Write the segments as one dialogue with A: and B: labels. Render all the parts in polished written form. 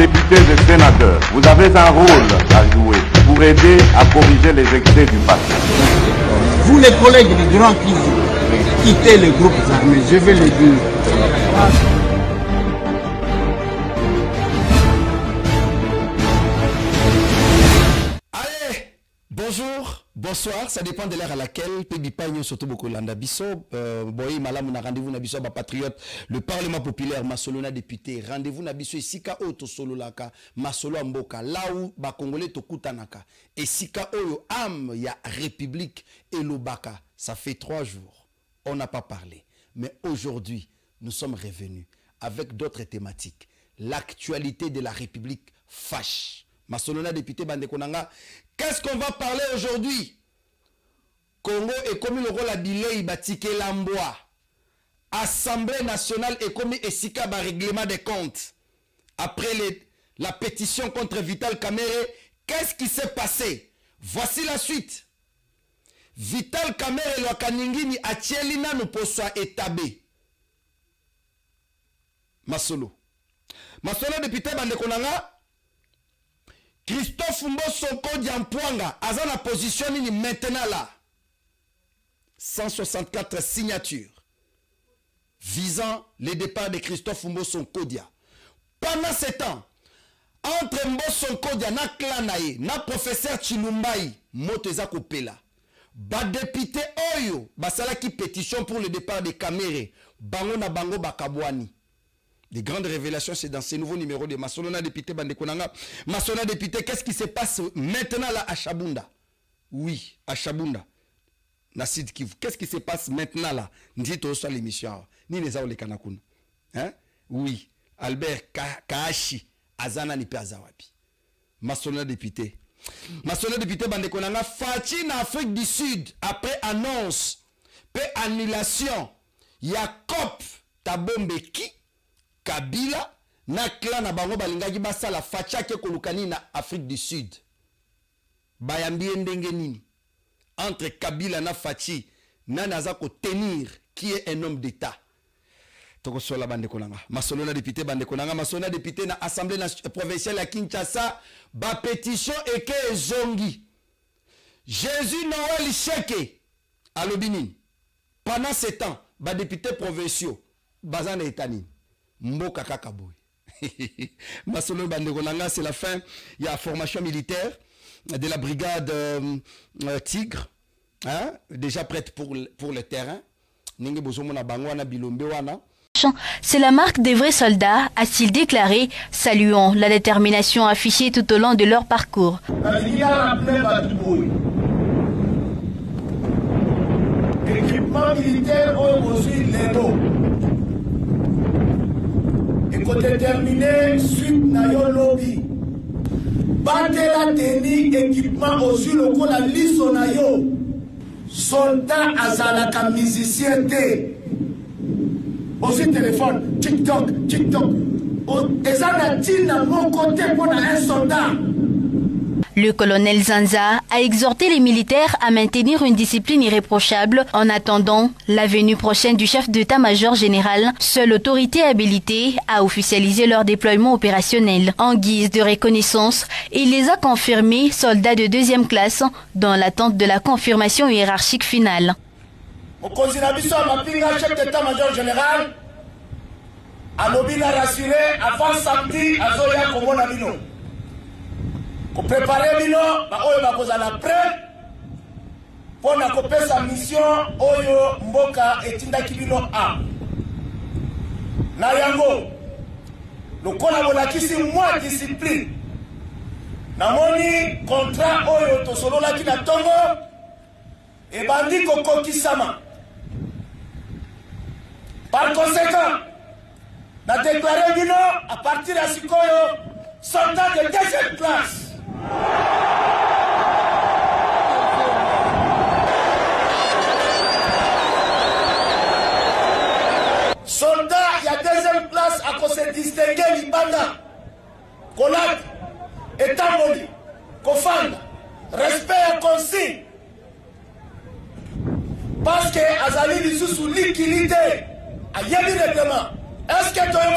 A: députés et sénateurs, vous avez un rôle à jouer pour aider à corriger les excès du passé.
B: Vous les collègues du Grand qui quittez les groupes armés, je vais le dire.
C: Allez, bonjour, bonsoir, ça dépend de l'heure à laquelle Pébipagne surtout beaucoup landa biso boy malamu na rendez-vous na biso ba patriote le parlement populaire Masolona député rendez-vous na biso esika oyo solo laka Masolo mboka là où ba congolais tokutanaka esika oyo âme ya république et lobaka. Ça fait 3 jours on n'a pas parlé, mais aujourd'hui nous sommes revenus avec d'autres thématiques. L'actualité de la République fâche. Masolona député Bandekonanga, qu'est-ce qu'on va parler aujourd'hui? Congo est commis le rôle à Bilei Batike Lamboa. Assemblée nationale est commis Esika ba règlement des comptes. Après la pétition contre Vital Kamerhe, qu'est-ce qui s'est passé? Voici la suite. Vital Kamerhe et Lokaningini Atielina nous possoit étabé. Masolo. Masolo député Bandekonanga. Christophe Mbosonko Diampouanga a la position maintenant là. 164 signatures visant le départ de Christophe Mbosonko Dia. Pendant ce temps, entre Mbosonko Dia na Klanaye, na professeur Chilumbaï, Moteza Kopela, ba député Oyo, basala qui pétition pour le départ de Kamerhe, bango na bango bakabwani. Les grandes révélations, c'est dans ces nouveaux numéros de Masolona député Bandekonanga. Masolona député, qu'est-ce qui se passe maintenant là à Chabunda? Oui, à Chabunda. Nassid Kivu. Qu'est-ce qui se passe maintenant là? N'dito sur l'émission. Ni les aole kanakuna. Hein? Oui. Albert Kaashi. Azana ni pe azawapi. Masolona député. Masolona député Bandekonanga. Fati en Afrique du Sud. Après annonce. Pe annulation. Yakop Tabombeki. Kabila na clan na bango balingaki basala facha ke kolukani na Afrique du Sud. Bayambi ndenge nini entre Kabila na Fachi na naza ko tenir qui est un homme d'état. Toko sola bande konanga. Masolona député bande konanga, Masolona député na assemblée provinciale à Kinshasa ba pétition eke zongi. Jésus Noël Cheke à Lobini. Pendant ce temps, ba député provinciaux bazana etani. Mboka Kakaboy. Masolo Bandekonanga, c'est la fin. Il y a formation militaire de la brigade Tigre, hein, déjà prête pour le terrain.
D: C'est la marque des vrais soldats, a-t-il déclaré, saluant la détermination affichée tout au long de leur parcours.
E: Équipement militaire aujourd'hui il faut déterminer suite na yo lobby. Batela teni équipement aussi le la liso na yo. Soldat azalaka musicien te. Aussi téléphone, TikTok. Ezana tina mon côté pour un soldat.
D: Le colonel Zanza a exhorté les militaires à maintenir une discipline irréprochable en attendant la venue prochaine du chef d'état-major général, seule autorité habilitée à officialiser leur déploiement opérationnel. En guise de reconnaissance, il les a confirmés soldats de 2e classe dans l'attente de la confirmation hiérarchique finale.
E: Chef d'état-major général a rassuré avant samedi à Zoya Komonamino. Pour préparer bino ba oyo bakozala prêt pour na kopesa mission oyo mboka etindaki bino a na yango lokola bolakisi mwa discipline namoni contrat oyo tosololaki na tongo ebandi kokokisama. Par conséquent na déclaré bino à partir ya sikoyo soldat de 2e classe. Soldat, il y a 2e place à cause de distinguer l'Ibanda, Kolat, Etamboli, Kofanda, respect et consigne. Parce que Azali Lissou sous liquidité, a yéli règlement. Est-ce que tu as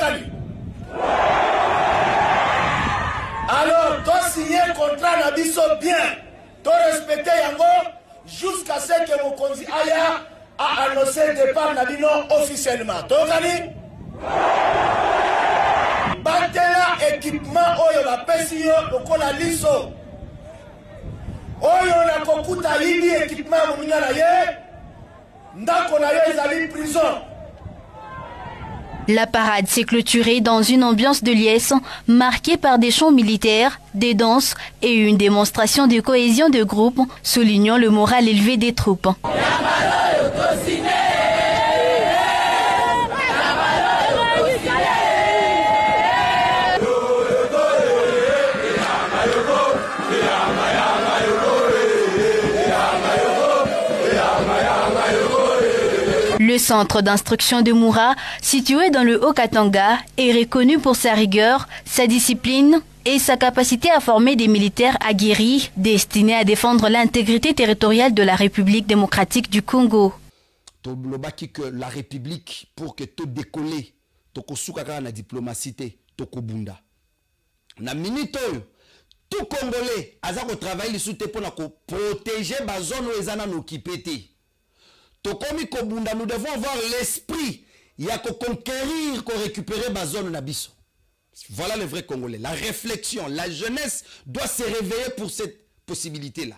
E: Alors, tu signer contrat na biso bien. Tu respecter yango jusqu'à ce que Mokonzi Aya a annoncé le départ na bino officiellement. Tokani? Batela équipement oyo ba pesi yo lokola liso. Oyo na kokuta libi équipement moninga na ye. Ndako na yo ezali prison.
D: La parade s'est clôturée dans une ambiance de liesse marquée par des chants militaires, des danses et une démonstration de cohésion de groupe, soulignant le moral élevé des troupes. Le centre d'instruction de Moura, situé dans le Haut-Katanga, est reconnu pour sa rigueur, sa discipline et sa capacité à former des militaires aguerris destinés à défendre l'intégrité territoriale de la République démocratique du Congo.
C: Tolobaki que la République, pour que tout décolle, tokosuka na diplomatie, tokobunda. Na minute tout Congolais a travaillé sur pour protéger la zone où ils ont occupé. Nous devons avoir l'esprit, il y a qu'à conquérir, qu'à récupérer la zone nabiso. Voilà le vrai Congolais. La réflexion, la jeunesse doit se réveiller pour cette possibilité-là.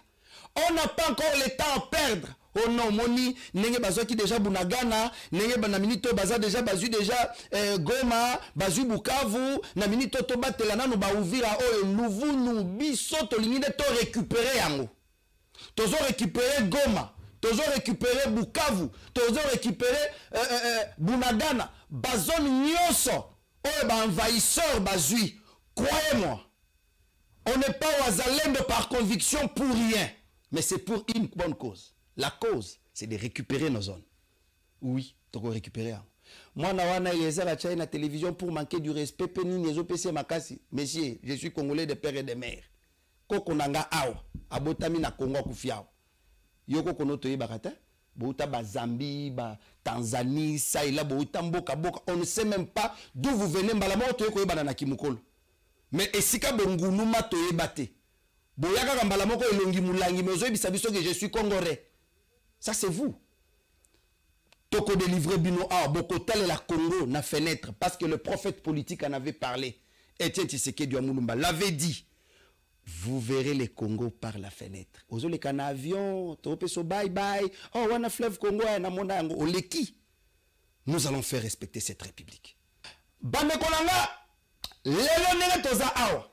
C: On n'a pas encore le temps à perdre. Oh non, moni, n'engé bazo qui déjà Bunagana, n'engé banaminito baza déjà bazu déjà Goma, bazu Bukavu, naminito toba telana no ba ouvira oh nouveau nous biso to limite to récupérer yango. Tozo récupérer Goma. Tozo récupérer Bukavu, tozo récupérer Bunagana, bazon nyoso, oh ba envahisseur bazui. Croyez-moi, on n'est pas aux Azalendo par conviction pour rien, mais c'est pour une bonne cause. La cause, c'est de récupérer nos zones. Oui, tozo récupérer. Moi, nawana yeza la chaîne la télévision pour manquer du respect, peni nezo pc makasi. Messieurs, je suis congolais de père et de mère. Koko nanga awa, abotami na Congo kufiao. Yoko konoto yebakata bouta ba Zambie ba Tanzanie ça et là bouta mboka boka on ne sait même pas d'où vous venez mbalamo to yeko yebana na kimukolo mais esika bongunuma to yebate boyaka mbalamo ko elongi mulangi mezo bisabiso que je suis congolais ça c'est vous toko délivrer bino a boko tale la Congo na fenêtre parce que le prophète politique en avait parlé Etienne Tshisekedi Mulumba l'avait dit. Vous verrez les Congo par la fenêtre. Ozo le kana avion, topeso bye bye. Oh, wana fleuve Congo na mona yango oleki. Nous allons faire respecter cette république. Bande kolanga, lelo nene toza awa.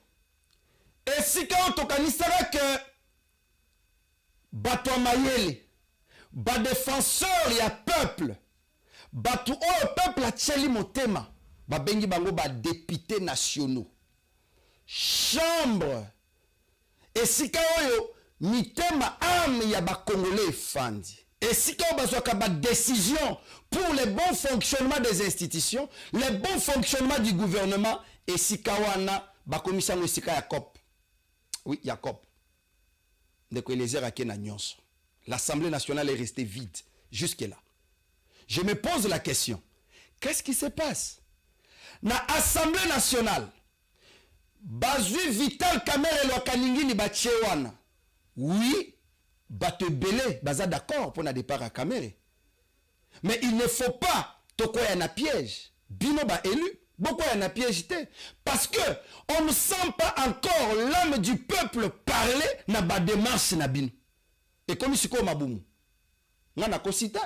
C: Et si ka tokanisara que bato mayele, ba défenseur ya peuple, bato o peuple a tcheli motema, ba bengi bango ba députés nationaux. Chambre et si kaoyo mitema âme ya ba congolais fandi et si kaoyo bazwaka ba décision pour le bon fonctionnement des institutions, le bon fonctionnement du gouvernement et si kawana ba commission esika ya COP. Oui, ya COP. Ndeko Eliezer akena nyonso. L'Assemblée nationale est restée vide jusque là. Je me pose la question. Qu'est-ce qui se passe? Na Assemblée nationale Bazui Vital Kamere lo kaningini bachewana. Oui, bate belé, baza d'accord pour na départ à Kamere. Mais il ne faut pas toko ya na piège. Bino ba élu, beaucoup ya na piège té parce que on ne sent pas encore l'âme du peuple parler na ba démarche na bino. Et comme siko mabumu. Ngana kosita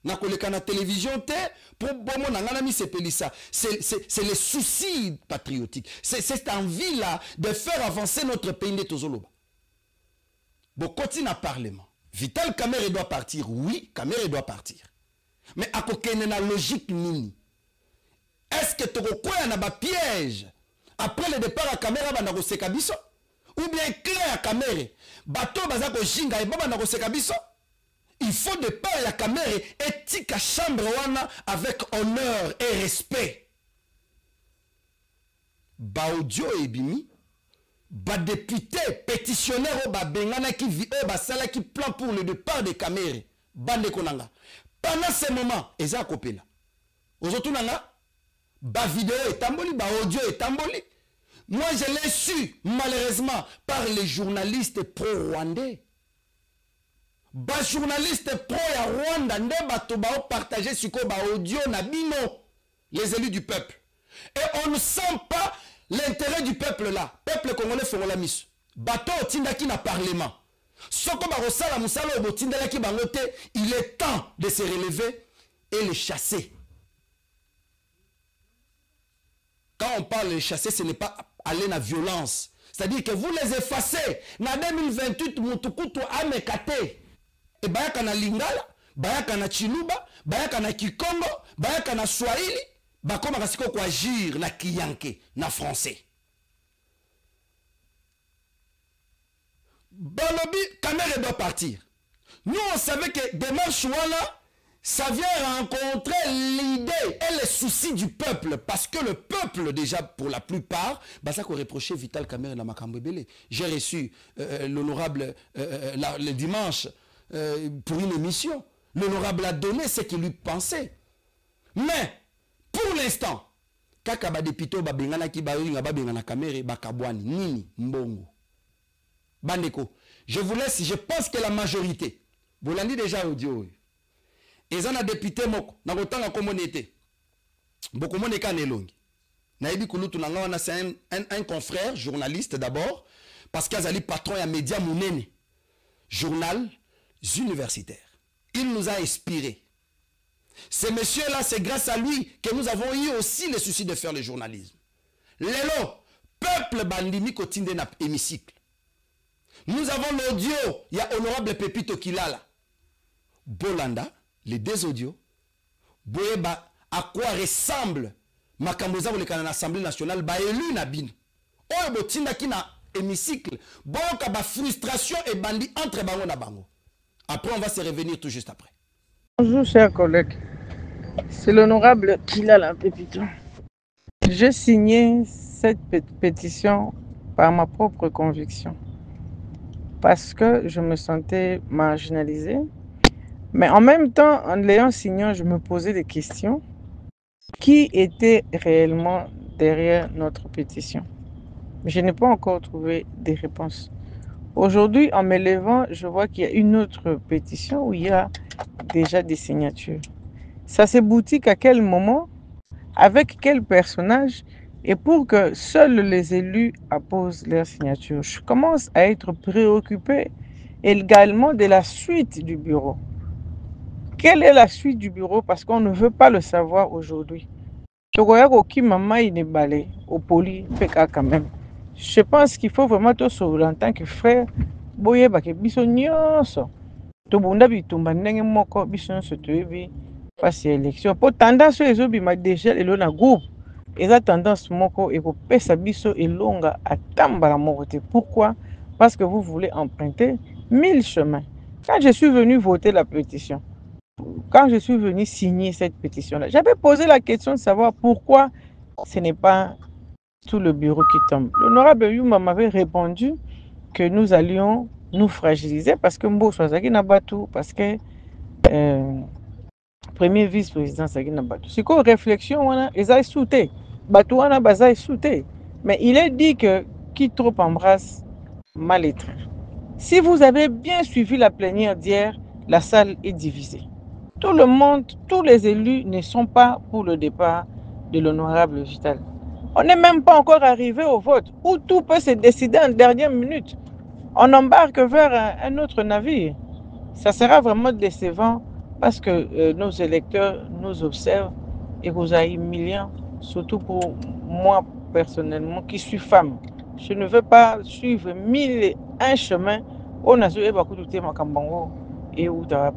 C: na koleka na télévision te pour bomo na ngana mi sepelisa. C'est le souci patriotique. C'est cette envie là de faire avancer notre pays de tozoloba. Bokoti na parlement. Vital Kamere doit partir. Oui, Kamere doit partir. Mais à kokene na logique nini? Est-ce que tokokoya na ba piège après le départ à Kamere ba na koseka biso? Ou bien clair à Kamere bato baza ko jinga e baba na koseka biso? Il faut de part la caméra éthique à chambre wana avec honneur et respect. Ba audio et bimi, ba député pétitionnaire au ba bengana qui vit ba sala qui plan pour le départ des caméras. Bande konanga. Pendant ce moment, eza kopela. Ozotunanga ba vidéo et tamboli, ba audio et tamboli. Moi, je l'ai su, malheureusement, par les journalistes pro-rwandais. Les journalistes pro-Rwanda, ils ont partagé sur audio Nabino, les élus du peuple. Et on ne sent pas l'intérêt du peuple là. Peuple congolais fait la mission. Bateau Tindaki na parlement. Soko Barosala Moussalo Botindaki Bangote, il est temps de se relever et les chasser. Quand on parle de les chasser, ce n'est pas aller dans la violence. C'est-à-dire que vous les effacez. En 2028, Moutoukoutou Amekate. Et Bayaka na Lingala, Bayaka na Chiluba, Bayaka na Kikongo, Bayaka na Swahili, Bakoma Kasiko kwa agir na Kiyanke, na français. Balobi, Kamere doit partir. Nous, on savait que démarche là, ça vient rencontrer l'idée et les soucis du peuple. Parce que le peuple, déjà, pour la plupart, ça qu'on reprochait Vital Kamere dans Makambebele. J'ai reçu l'honorable le dimanche pour une émission. L'honorable a donné ce qu'il lui pensait. Mais, pour l'instant, Kakaba Depito, Babengana Kibaringa, Babengana Kamere, Bakabwani, Nini, Mbongo. Bandeko, je vous laisse, je pense que la majorité, vous l'avez dit déjà audio, et ça a député moko, na kotanga komonete, beaucoup de gens nelongi. Naïbi Kouloutou Nangana, c'est un confrère, journaliste d'abord, parce qu'il y a un patron et un média mounene, journal universitaire. Il nous a inspiré. Ce monsieur-là, c'est grâce à lui que nous avons eu aussi le souci de faire le journalisme. Lélo, peuple bandimi kotinde na hémicycle. Nous avons l'audio, il y a honorable Pepito Kilala. Bolanda, les deux audios. Boeba, à quoi ressemble Makamboza ou l'Assemblée nationale, ba élu Nabin. Oyo botinda ki na hémicycle, boka ba frustration et bandi entre bango na bango. Après, on va se revenir tout juste après.
F: Bonjour, chers collègues. C'est l'honorable Kilala Pepito. J'ai signé cette pétition par ma propre conviction. Parce que je me sentais marginalisée. Mais en même temps, en l'ayant signé, je me posais des questions. Qui était réellement derrière notre pétition? Je n'ai pas encore trouvé des réponses. Aujourd'hui, en me levant, je vois qu'il y a une autre pétition où il y a déjà des signatures. Ça s'aboutit à quel moment? Avec quel personnage? Et pour que seuls les élus apposent leur signature, je commence à être préoccupé également de la suite du bureau. Quelle est la suite du bureau? Parce qu'on ne veut pas le savoir aujourd'hui. Au poli, quand même. Je pense qu'il faut vraiment tout sauver en tant que frère. Boye bake biso nyonso. Tobunda bitumba ndenge moko biso nyonso toyebi pasi élection. Po tendance ezobima déjà elo na groupe. Eza tendance moko ekopesa biso elonga atambala moko te. Pourquoi? Parce que vous voulez emprunter 1000 chemins. Quand je suis venu voter la pétition, quand je suis venu signer cette pétition-là, j'avais posé la question de savoir pourquoi ce n'est pas tout le bureau qui tombe. L'honorable Yuma m'avait répondu que nous allions nous fragiliser parce que Mbo Swazaki n'a pas tout, parce que premier vice-président Saki n'a pas tout. C'est quoi réflexion, ils ont sauté. Batou wana baza sauté. Mais il est dit que qui trop embrasse mal étreint. Si vous avez bien suivi la plénière d'hier, la salle est divisée. Tout le monde, tous les élus ne sont pas pour le départ de l'honorable Vital. On n'est même pas encore arrivé au vote, où tout peut se décider en dernière minute. On embarque vers un autre navire. Ça sera vraiment décevant parce que nos électeurs nous observent et vous avez humiliant, surtout pour moi personnellement qui suis femme. Je ne veux pas suivre 1001 chemins.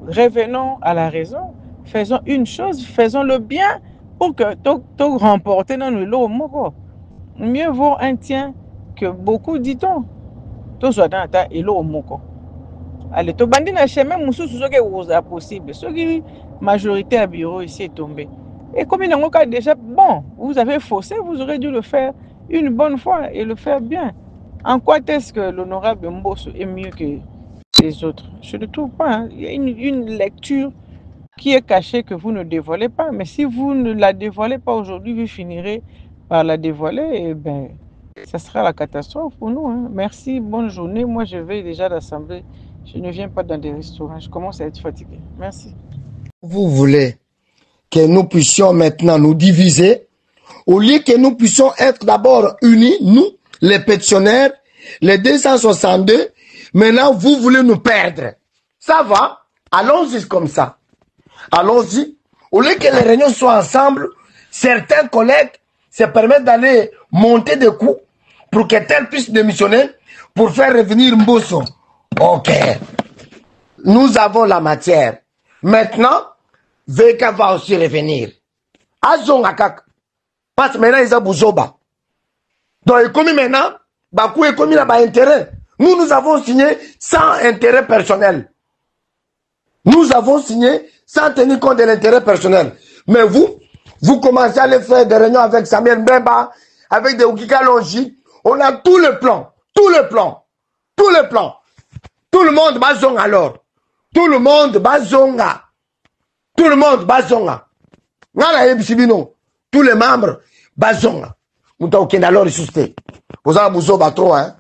F: Revenons à la raison, faisons une chose, faisons le bien pour que tout remporter dans le lot. Mieux vaut un tien que beaucoup, dit-on. Tout soit dans ta et l'eau moko. Allez, to bandi na chemin moussou ce qui est possible. Ce qui majorité à bureau ici est tombée. Et comme il y a déjà, bon, vous avez faussé, vous aurez dû le faire une bonne fois et le faire bien. En quoi est-ce que l'honorable Mbosso est mieux que les autres? Je ne trouve pas. Hein. Il y a une lecture qui est cachée que vous ne dévoilez pas. Mais si vous ne la dévoilez pas aujourd'hui, vous finirez par la dévoiler. Et ben, ça sera la catastrophe pour nous. Hein. Merci, bonne journée. Moi, je vais déjà à l'Assemblée. Je ne viens pas dans des restaurants. Je commence à être fatigué. Merci.
G: Vous voulez que nous puissions maintenant nous diviser, au lieu que nous puissions être d'abord unis, nous, les pétitionnaires, les 262, maintenant vous voulez nous perdre. Ça va? Allons-y comme ça. Allons-y. Au lieu que les réunions soient ensemble, certains collègues se permettent d'aller monter des coups pour que tel puisse démissionner pour faire revenir Mbosso. Ok. Nous avons la matière. Maintenant, Veka va aussi revenir. Azong akak. Parce que maintenant, ils ont Bouzoba. Donc, comme maintenant, Bakou est commis là-bas intérêt. Nous avons signé sans intérêt personnel. Nous avons signé sans tenir compte de l'intérêt personnel. Mais vous commencez à aller faire des réunions avec Samuel Mbemba, avec des Oukika Longi. On a tout le plan. Tout le plan. Tout le plan. Tout le monde bazonga alors. Tout le monde bazonga. Tout le monde bazonga. Ngala ebisibino. Tous les membres bazonga. Mouta okenda alors ressuscité. Vous avez Bouzoba trop, hein.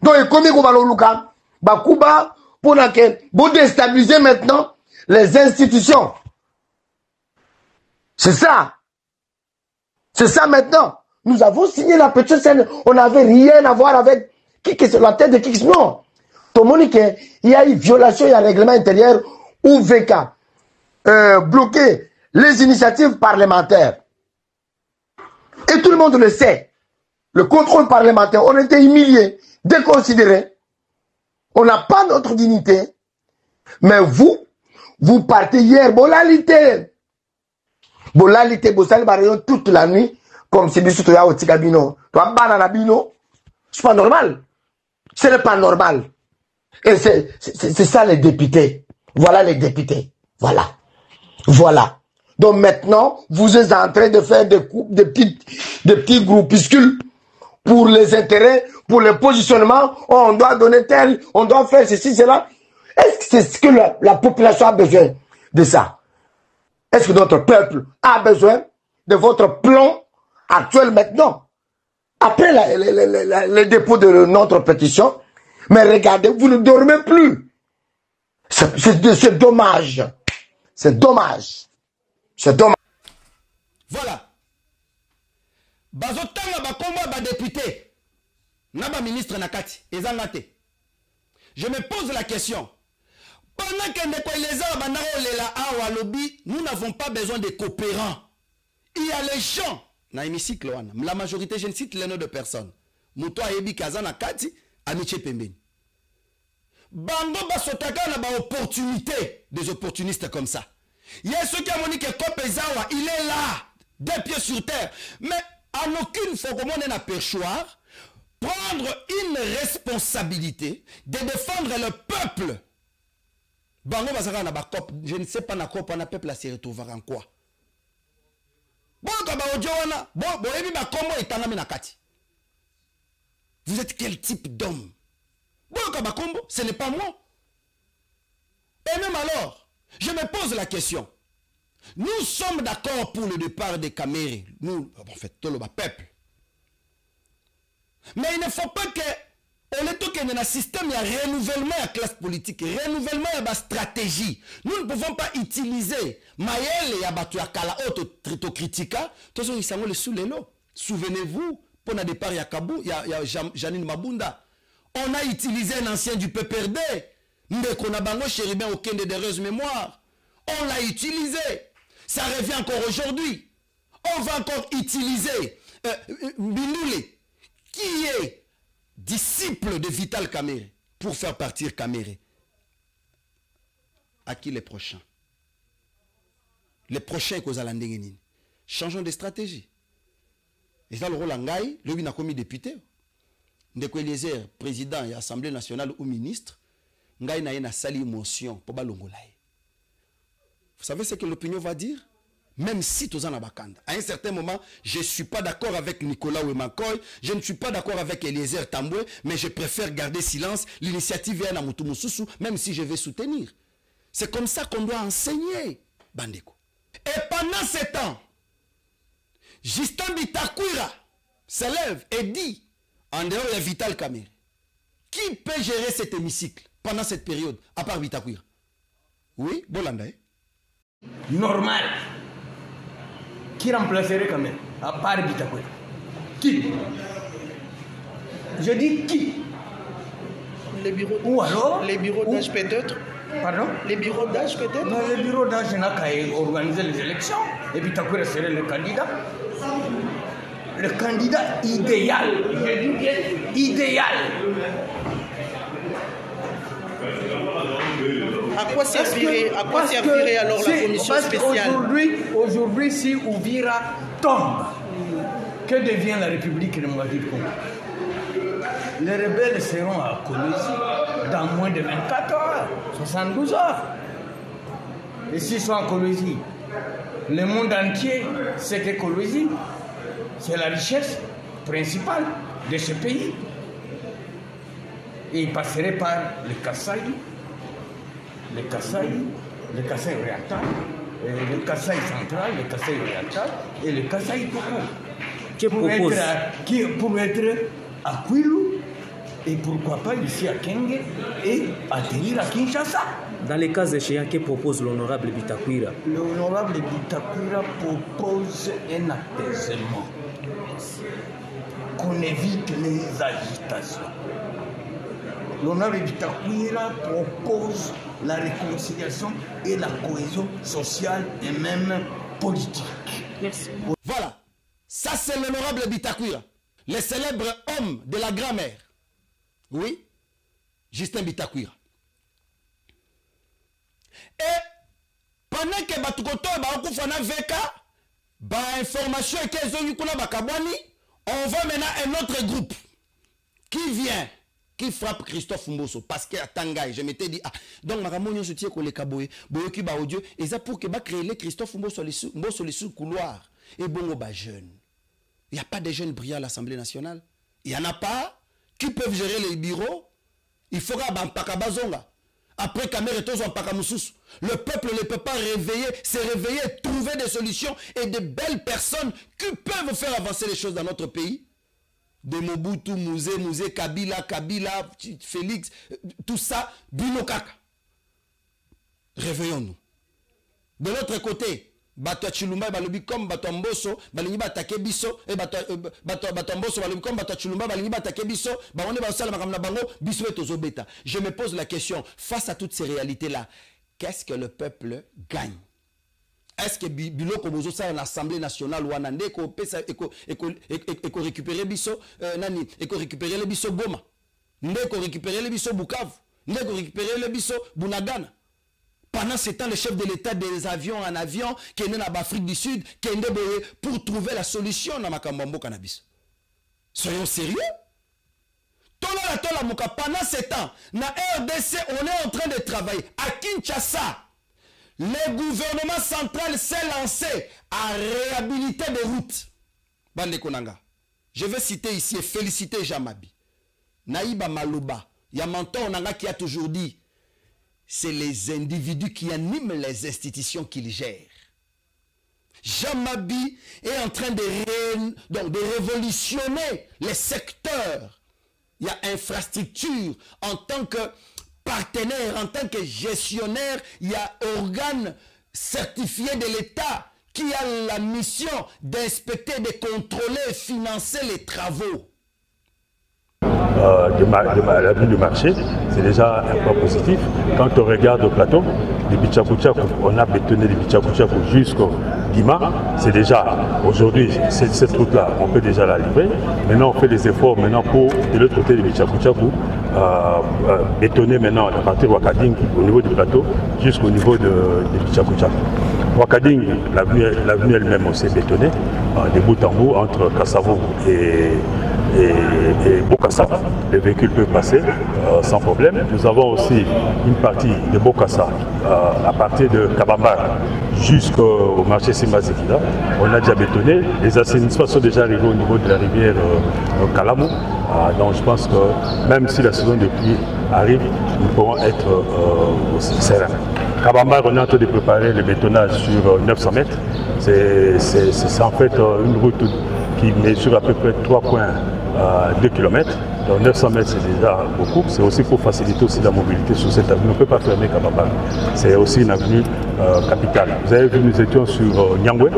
G: Donc, comme il y a Bakuba, pour déstabiliser maintenant les institutions. C'est ça. C'est ça maintenant. Nous avons signé la petite scène. On n'avait rien à voir avec la tête de qui. Non. Tout le monde dit qu'il y a eu violation, il y a un règlement intérieur ou VK. Bloquer les initiatives parlementaires. Et tout le monde le sait. Le contrôle parlementaire, on était humiliés, déconsidérés. On n'a pas notre dignité. Mais vous partez hier, bolalité. Bolalité, bossal barayon toute la nuit, comme si bisou toya au tigabino. Toi, banana bino. C'est pas normal. Ce n'est pas normal. Et c'est ça les députés. Voilà les députés. Voilà. Voilà. Donc maintenant, vous êtes en train de faire des petits groupuscules pour les intérêts, pour le positionnement. Oh, on doit donner tel, on doit faire ceci, cela. Est-ce que c'est ce que la population a besoin de ça? Est-ce que notre peuple a besoin de votre plan actuel maintenant? Après le dépôt de notre pétition, mais regardez, vous ne dormez plus. C'est dommage. C'est dommage. C'est dommage.
C: Voilà. Bazotanga bakomba ba député. Naba ministre nakati. Ezangate. Je me pose la question. Pendant que nous n'avons pas besoin de coopérants. Il y a les gens. Na hémicycle, la majorité, je ne cite les noms de personnes. Mouto Ayebi Kazana Kati, Amiche Pembeni. Bango Basotaka n'a pas opportunité des opportunistes comme ça. Il y a ceux qui ont dit que Kopezawa, il est là, deux pieds sur terre. Mais en aucune fois, comment on a perchoir, prendre une responsabilité de défendre le peuple. Bango Basaka n'a pas COP, je ne sais pas na COP, on a peuple à se retrouver en quoi. Vous êtes quel type d'homme? Ce n'est pas moi. Et même alors, je me pose la question. Nous sommes d'accord pour le départ des Camérés. Nous, en fait, tout le peuple. Mais il ne faut pas que, on est tout dans un système, il y a renouvellement de la classe politique, renouvellement de la stratégie. Nous ne pouvons pas utiliser Maël et Abatuya Kala autocritica. Tous ceux qui sont sous les lots. Souvenez-vous, pour le départ, il y a Kabou, il y a Janine Mabunda. On a utilisé un ancien du PPRD. On a bango chéribin aucun d'heureuse mémoire. On l'a utilisé. Ça revient encore aujourd'hui. On va encore utiliser Bindoule, qui est disciple de Vital Kamere, pour faire partir Kamere. À qui les prochains? Les prochains que vous allez changeons de stratégie. Et ça, le rôle Ngaï, lui, il a commis député. Ndeko Eliezer, président et Assemblée nationale ou ministre, Ngaï n'a une sali motion pour balongolaï. Vous savez ce que l'opinion va dire? Même si tous en abakanda. À un certain moment, je ne suis pas d'accord avec Nicolas Ouemakoy, je ne suis pas d'accord avec Eliezer Tamboué, mais je préfère garder silence. L'initiative est à Moutoumoussoussou, même si je vais soutenir. C'est comme ça qu'on doit enseigner, Bandeko. Et pendant ce temps, Justin Bitakwira se lève et dit en dehors de Vital Kamerhe, qui peut gérer cet hémicycle pendant cette période, à part Bitakwira? Oui, Bolanda.
H: Normal. Qui remplacerait Kamerhe, à part Bitakwira? Qui? Je dis qui?
I: Les bureaux d'âge.
H: Ou alors
I: les bureaux d'âge peut-être.
H: Pardon? Les bureaux d'âge peut-être. Non, les bureaux d'âge n'a qu'à organiser les élections. Et Bitakwira serait le candidat. Le candidat idéal. Je dis bien idéal.
I: À quoi servirait alors la commission spéciale?
H: Aujourd'hui, si Ouvira tombe, que devient la République démocratique du Congo? Les rebelles seront à Kolwezi dans moins de 24 heures, 72 heures. Et s'ils sont à Kolwezi, le monde entier sait que Kolwezi, c'est la richesse principale de ce pays. Et ils passeraient par le Kasaï, le Kasaï oriental, le Kasaï central, le Kasaï oriental et le Kasaï Koko. Pour être à Kwilu et pourquoi pas ici à Kenge et atterrir à Kinshasa.
J: Dans les cas échéants, que propose l'honorable Bitakwira?
H: L'honorable Bitakwira propose un apaisement, qu'on évite les agitations. L'honorable Bitakwira propose la réconciliation et la cohésion sociale et même politique.
C: Merci. Voilà, ça c'est l'honorable Bitakwira, le célèbre homme de la grammaire. Oui, Justin Bitakwira. Et pendant que Batukoto Bakufana Veka, information et on va maintenant un autre groupe qui vient, qui frappe Christophe Mbosso. Parce que à Tangaï, je m'étais dit, donc Maramonio soutient que les Kaboé, Boyoki ba audio, et ça pour que créer Christophe Mbosso les sous-couloirs. Et bon, jeune. Il n'y a pas de jeunes brillants à l'Assemblée nationale. Il n'y en a pas qui peuvent gérer les bureaux. Il faudra Bampakabazonga. Après Kamerhe, le peuple ne peut pas se réveiller, trouver des solutions et de belles personnes qui peuvent faire avancer les choses dans notre pays. De Mobutu, Mouzé, Kabila, Félix, tout ça, Bino Kaka. Réveillons-nous. De l'autre côté, Bato Chilumba balobi comme Bato Mbosso balingi batake biso et Bato Mbosso balobi comme Bato Chilumba balingi batake biso ba on est ba sala makamna bango biso etozo beta. Je me pose la question, face à toutes ces réalités là, qu'est-ce que le peuple gagne? Est-ce que biloko bozo ça l'Assemblée nationale ou anande ko pesa eko récupérer biso nani eko récupérer le biso Goma, ndeko récupérer le biso Bukavu, ndeko récupérer le biso Bunagana? Pendant ce temps, le chef de l'État des avions en avion, qui est né en Afrique du Sud, qui est né pour trouver la solution dans Makambambo cannabis. Soyons sérieux. Pendant ce temps, dans RDC, on est en train de travailler. À Kinshasa, le gouvernement central s'est lancé à réhabiliter des routes. Bande Konanga. Je vais citer ici et féliciter Jamabi. Naïba Malouba, Yamanto Onanga qui a toujours dit, c'est les individus qui animent les institutions qu'ils gèrent. Jamabi est en train de révolutionner les secteurs. Il y a infrastructure en tant que partenaire, en tant que gestionnaire, il y a organe certifié de l'État qui a la mission d'inspecter, de contrôler et financer les travaux.
K: La vue du marché, c'est déjà un point positif. Quand on regarde au plateau, les Bichakuchaku, on a bétonné les Bichakuchaku jusqu'au Dima. C'est déjà, aujourd'hui, cette route-là, on peut déjà la livrer. Maintenant, on fait des efforts maintenant pour, de l'autre côté des Bichakuchaku, bétonner maintenant à partir de Wakading au niveau du plateau jusqu'au niveau des Bichakuchaku. Wakading, l'avenue elle-même aussi est bétonnée, de bout en bout, entre Kassavo et Bokassa. Les véhicules peuvent passer sans problème. Nous avons aussi une partie de Bokassa à partir de Kabambar jusqu'au marché Simazikida. On a déjà bétonné. Les assainissements sont déjà arrivés au niveau de la rivière Kalamou. Donc je pense que même si la saison de pluie arrive, nous pourrons être aussi sereins. Kabambar, on est en train de préparer le bétonnage sur 900 mètres. C'est en fait une route qui mesure à peu près 3,5 2 km. Donc 900 mètres, c'est déjà beaucoup. C'est aussi pour faciliter aussi la mobilité sur cette avenue. On ne peut pas fermer Kababa. C'est aussi une avenue capitale. Vous avez vu, nous étions sur Nyangwe.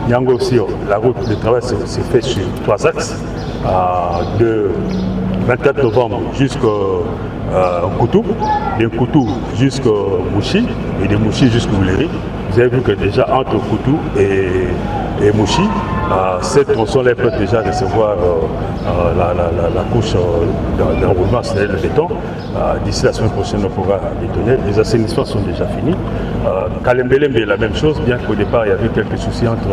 K: Nyangwe aussi, la route de travail s'est faite sur 3 axes. De 24 novembre jusqu'au Koutou, de Koutou jusqu'au Mouchi et de Mouchi jusqu'au Mouleri. Vous avez vu que déjà entre Koutou et Mouchi, ces tronçons-là peuvent déjà recevoir la couche d'enroulement, c'est-à-dire le béton. D'ici la semaine prochaine, on pourra bétonner. Les assainissements sont déjà finis. Kalembelembe est la même chose, bien qu'au départ, il y avait quelques soucis entre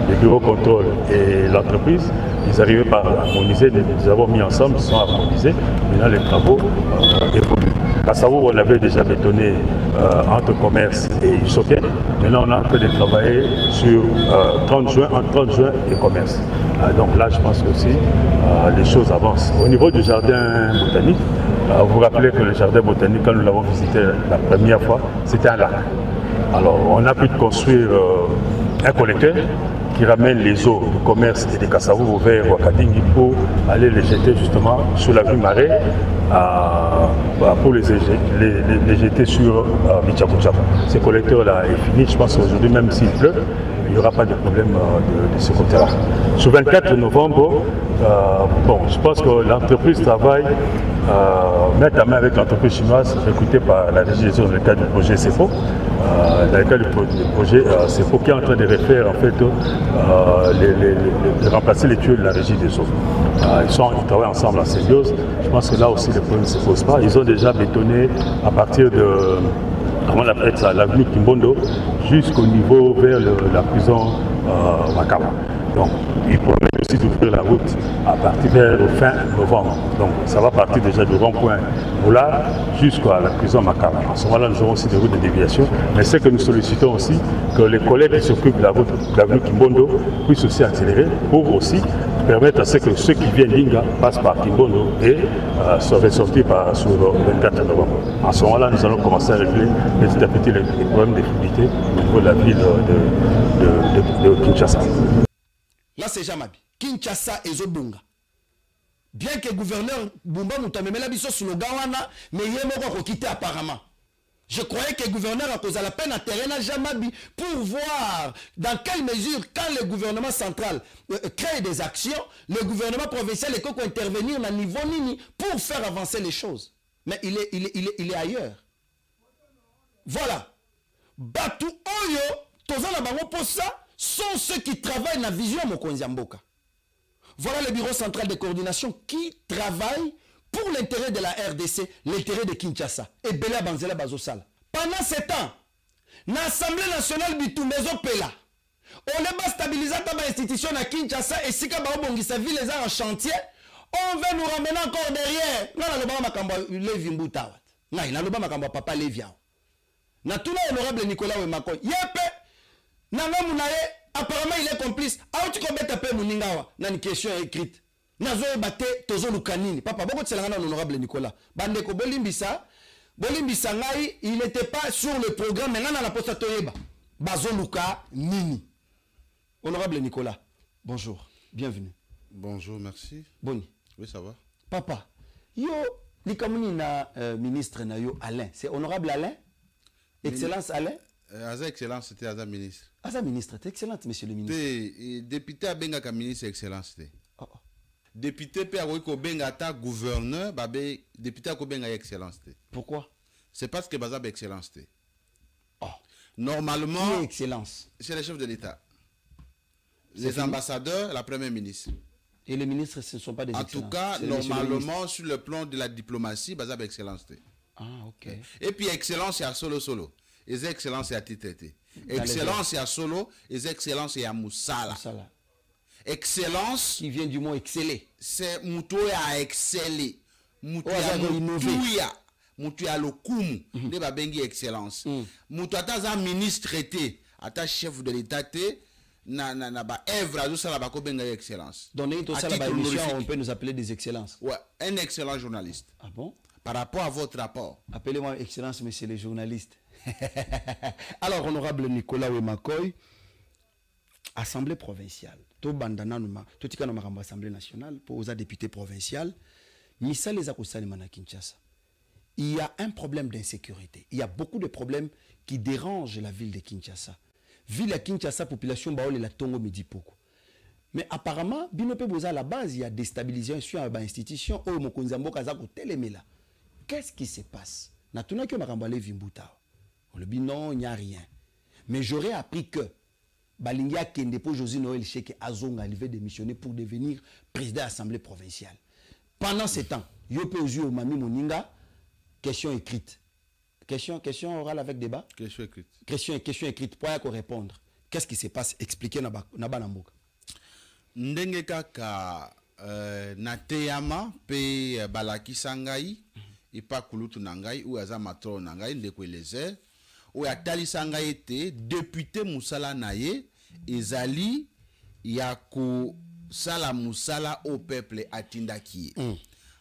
K: les bureaux contrôle et l'entreprise. Ils arrivaient par harmoniser, nous avons mis ensemble, ils sont harmonisés. Maintenant, les travaux évoluent. Kassavo, on avait déjà bétonné entre commerce et Isoké. Maintenant, on est en train de travailler sur 30 juin, entre 30 juin et commerce. Donc là, je pense que aussi, les choses avancent. Au niveau du jardin botanique, vous vous rappelez que le jardin botanique, quand nous l'avons visité la première fois, c'était un lac. Alors, on a pu construire un collecteur qui ramène les eaux du commerce et des Kassavo vers Wakadingi pour aller les jeter justement sur la rue Marais pour les jeter sur Bichakuchapa. Ce collecteur-là est fini, je pense qu'aujourd'hui, même s'il pleut, il n'y aura pas de problème de ce côté-là. Sur 24 novembre, je pense que l'entreprise travaille main à main avec l'entreprise chinoise recrutée par la régie des eaux dans le cadre du projet CEPO. Dans le cadre du projet CEPO qui est en train de refaire en fait de remplacer les tuyaux de la régie des eaux. Ils travaillent ensemble en symbiose. Je pense que là aussi le problème ne se pose pas. Ils ont déjà bétonné à partir de l'avenue Kimbondo jusqu'au niveau vers la prison Makaba. Donc, ils promettent aussi d'ouvrir la route à partir vers fin novembre. Donc, ça va partir déjà du rond-point Moula jusqu'à la prison Makaba. En ce moment-là, nous aurons aussi des routes de déviation. Mais c'est que nous sollicitons aussi que les collègues qui s'occupent de la route de l'avenue Kimbondo puissent aussi accélérer pour aussi permettre à ce que ceux qui viennent d'Inga passent par Kimbondo et se ressortir sur le 24 novembre. En ce moment-là, nous allons commencer à régler petit à petit les problèmes de fluidité au niveau de la ville de Kinshasa.
C: Là, c'est Jamabi. Kinshasa et Zobunga. Bien que le gouverneur Bumba Moutamemela biso slogan wana, mais il est quitté apparemment. Je croyais que le gouverneur a causé la peine à terrain à Jamabi pour voir dans quelle mesure, quand le gouvernement central crée des actions, le gouvernement provincial est qu'on intervenir à niveau nini pour faire avancer les choses. Mais il est ailleurs. Voilà. Batu Oyo, Tozana Bango pour ça, sont ceux qui travaillent dans la vision Mokonzi Mboka. Voilà le bureau central de coordination qui travaille pour l'intérêt de la RDC, l'intérêt de Kinshasa. Et Bela Banzela Bazosala. Pendant 7 ans, dans l'Assemblée nationale Bitumbezo Pela, on a stabilisé l'institution à Kinshasa et si Kababongisa ville est en chantier, on va nous ramener encore derrière. Non, non, papa Lévi. Na tout honorable Nicolas Wemakoy. Yepe, apparemment il est complice. Ah, tu peux mettre un peu Muningawa. Dans une question écrite. Nazo bate tozo lukanini. Papa, beaucoup de cela honorable Nicolas. Bandeko Bolimbisa, Bolimbisa ngai, il n'était pas sur le programme. Maintenant, dans la poste Toyeba. Bazo Luka Nini. Honorable Nicolas, bonjour, bienvenue.
L: Bonjour, merci.
C: Boni.
L: Oui, ça va.
C: Papa, yo, likamuni na ministre na yo Alain. C'est honorable Alain? Excellence Alain?
L: Aza excellence, c'était Aza ministre.
C: Aza ministre, c'est excellente, monsieur le ministre.
L: Député a benga ka ministre excellence. Député peut avoir benga ta gouverneur, député a benga excellence.
C: Pourquoi?
L: C'est parce que Baza excellence. Normalement,
C: qui est excellence?
L: C'est le chef de l'État. Les ambassadeurs, la première ministre.
C: Et les ministres, ce ne sont pas des excellences.
L: En tout cas, normalement, sur le plan de la diplomatie, Baza excellence.
C: Ah, ok.
L: Et puis, excellence, c'est à solo. Les excellences, c'est à titre. Excellence, c'est à solo. Les excellences, c'est à Moussala. Excellence.
C: Qui vient du mot exceller.
L: C'est Moutouya à exceller. Moutouya Moutouya. Moutouya Lokumu. De Babengi excellence. Moutouya Taza ministre traité. Ata chef de l'État. Na ba œuvre à ça la benga excellence.
C: Donc on peut nous appeler des excellences.
L: Ouais, un excellent journaliste.
C: Ah bon?
L: Par rapport à votre rapport.
C: Appelez-moi excellence, monsieur le journaliste. Alors, honorable Nicolas Wemakoy, Assemblée provinciale. To bandana numa, to tika na makambo Assemblée nationale pour aux députés provincial. Misal les akosali mana Kinshasa. Il y a un problème d'insécurité. Il y a beaucoup de problèmes qui dérangent la ville de Kinshasa. Ville de Kinshasa, population baole la tongo midi poko. Mais apparemment, binope boza à la base, il y a déstabilisation à l'institution. Oh, mokonzambo kazako telemela. Qu'est-ce qui se passe? Natuna que makambale vimbuta. Le binon, il n'y a rien. Mais j'aurais appris que Balingia Kendepo Josie Noël Cheke Azonga devait démissionner pour devenir président de l'Assemblée provinciale. Pendant ce temps, Yope Ozu Mami Moninga, question écrite. Question orale avec débat?
L: Question écrite.
C: Question écrite. Pour qu'on répondre. Qu'est-ce qui se passe? Expliquez Naba Namboka.
L: Ndenge kaka na teyama pe balaki sangai et pas kulutu nangai ou aza matro nangai ndeko elezer ou atali sangai ete député musala naye ezali ya ko sala musala au peuple atindaki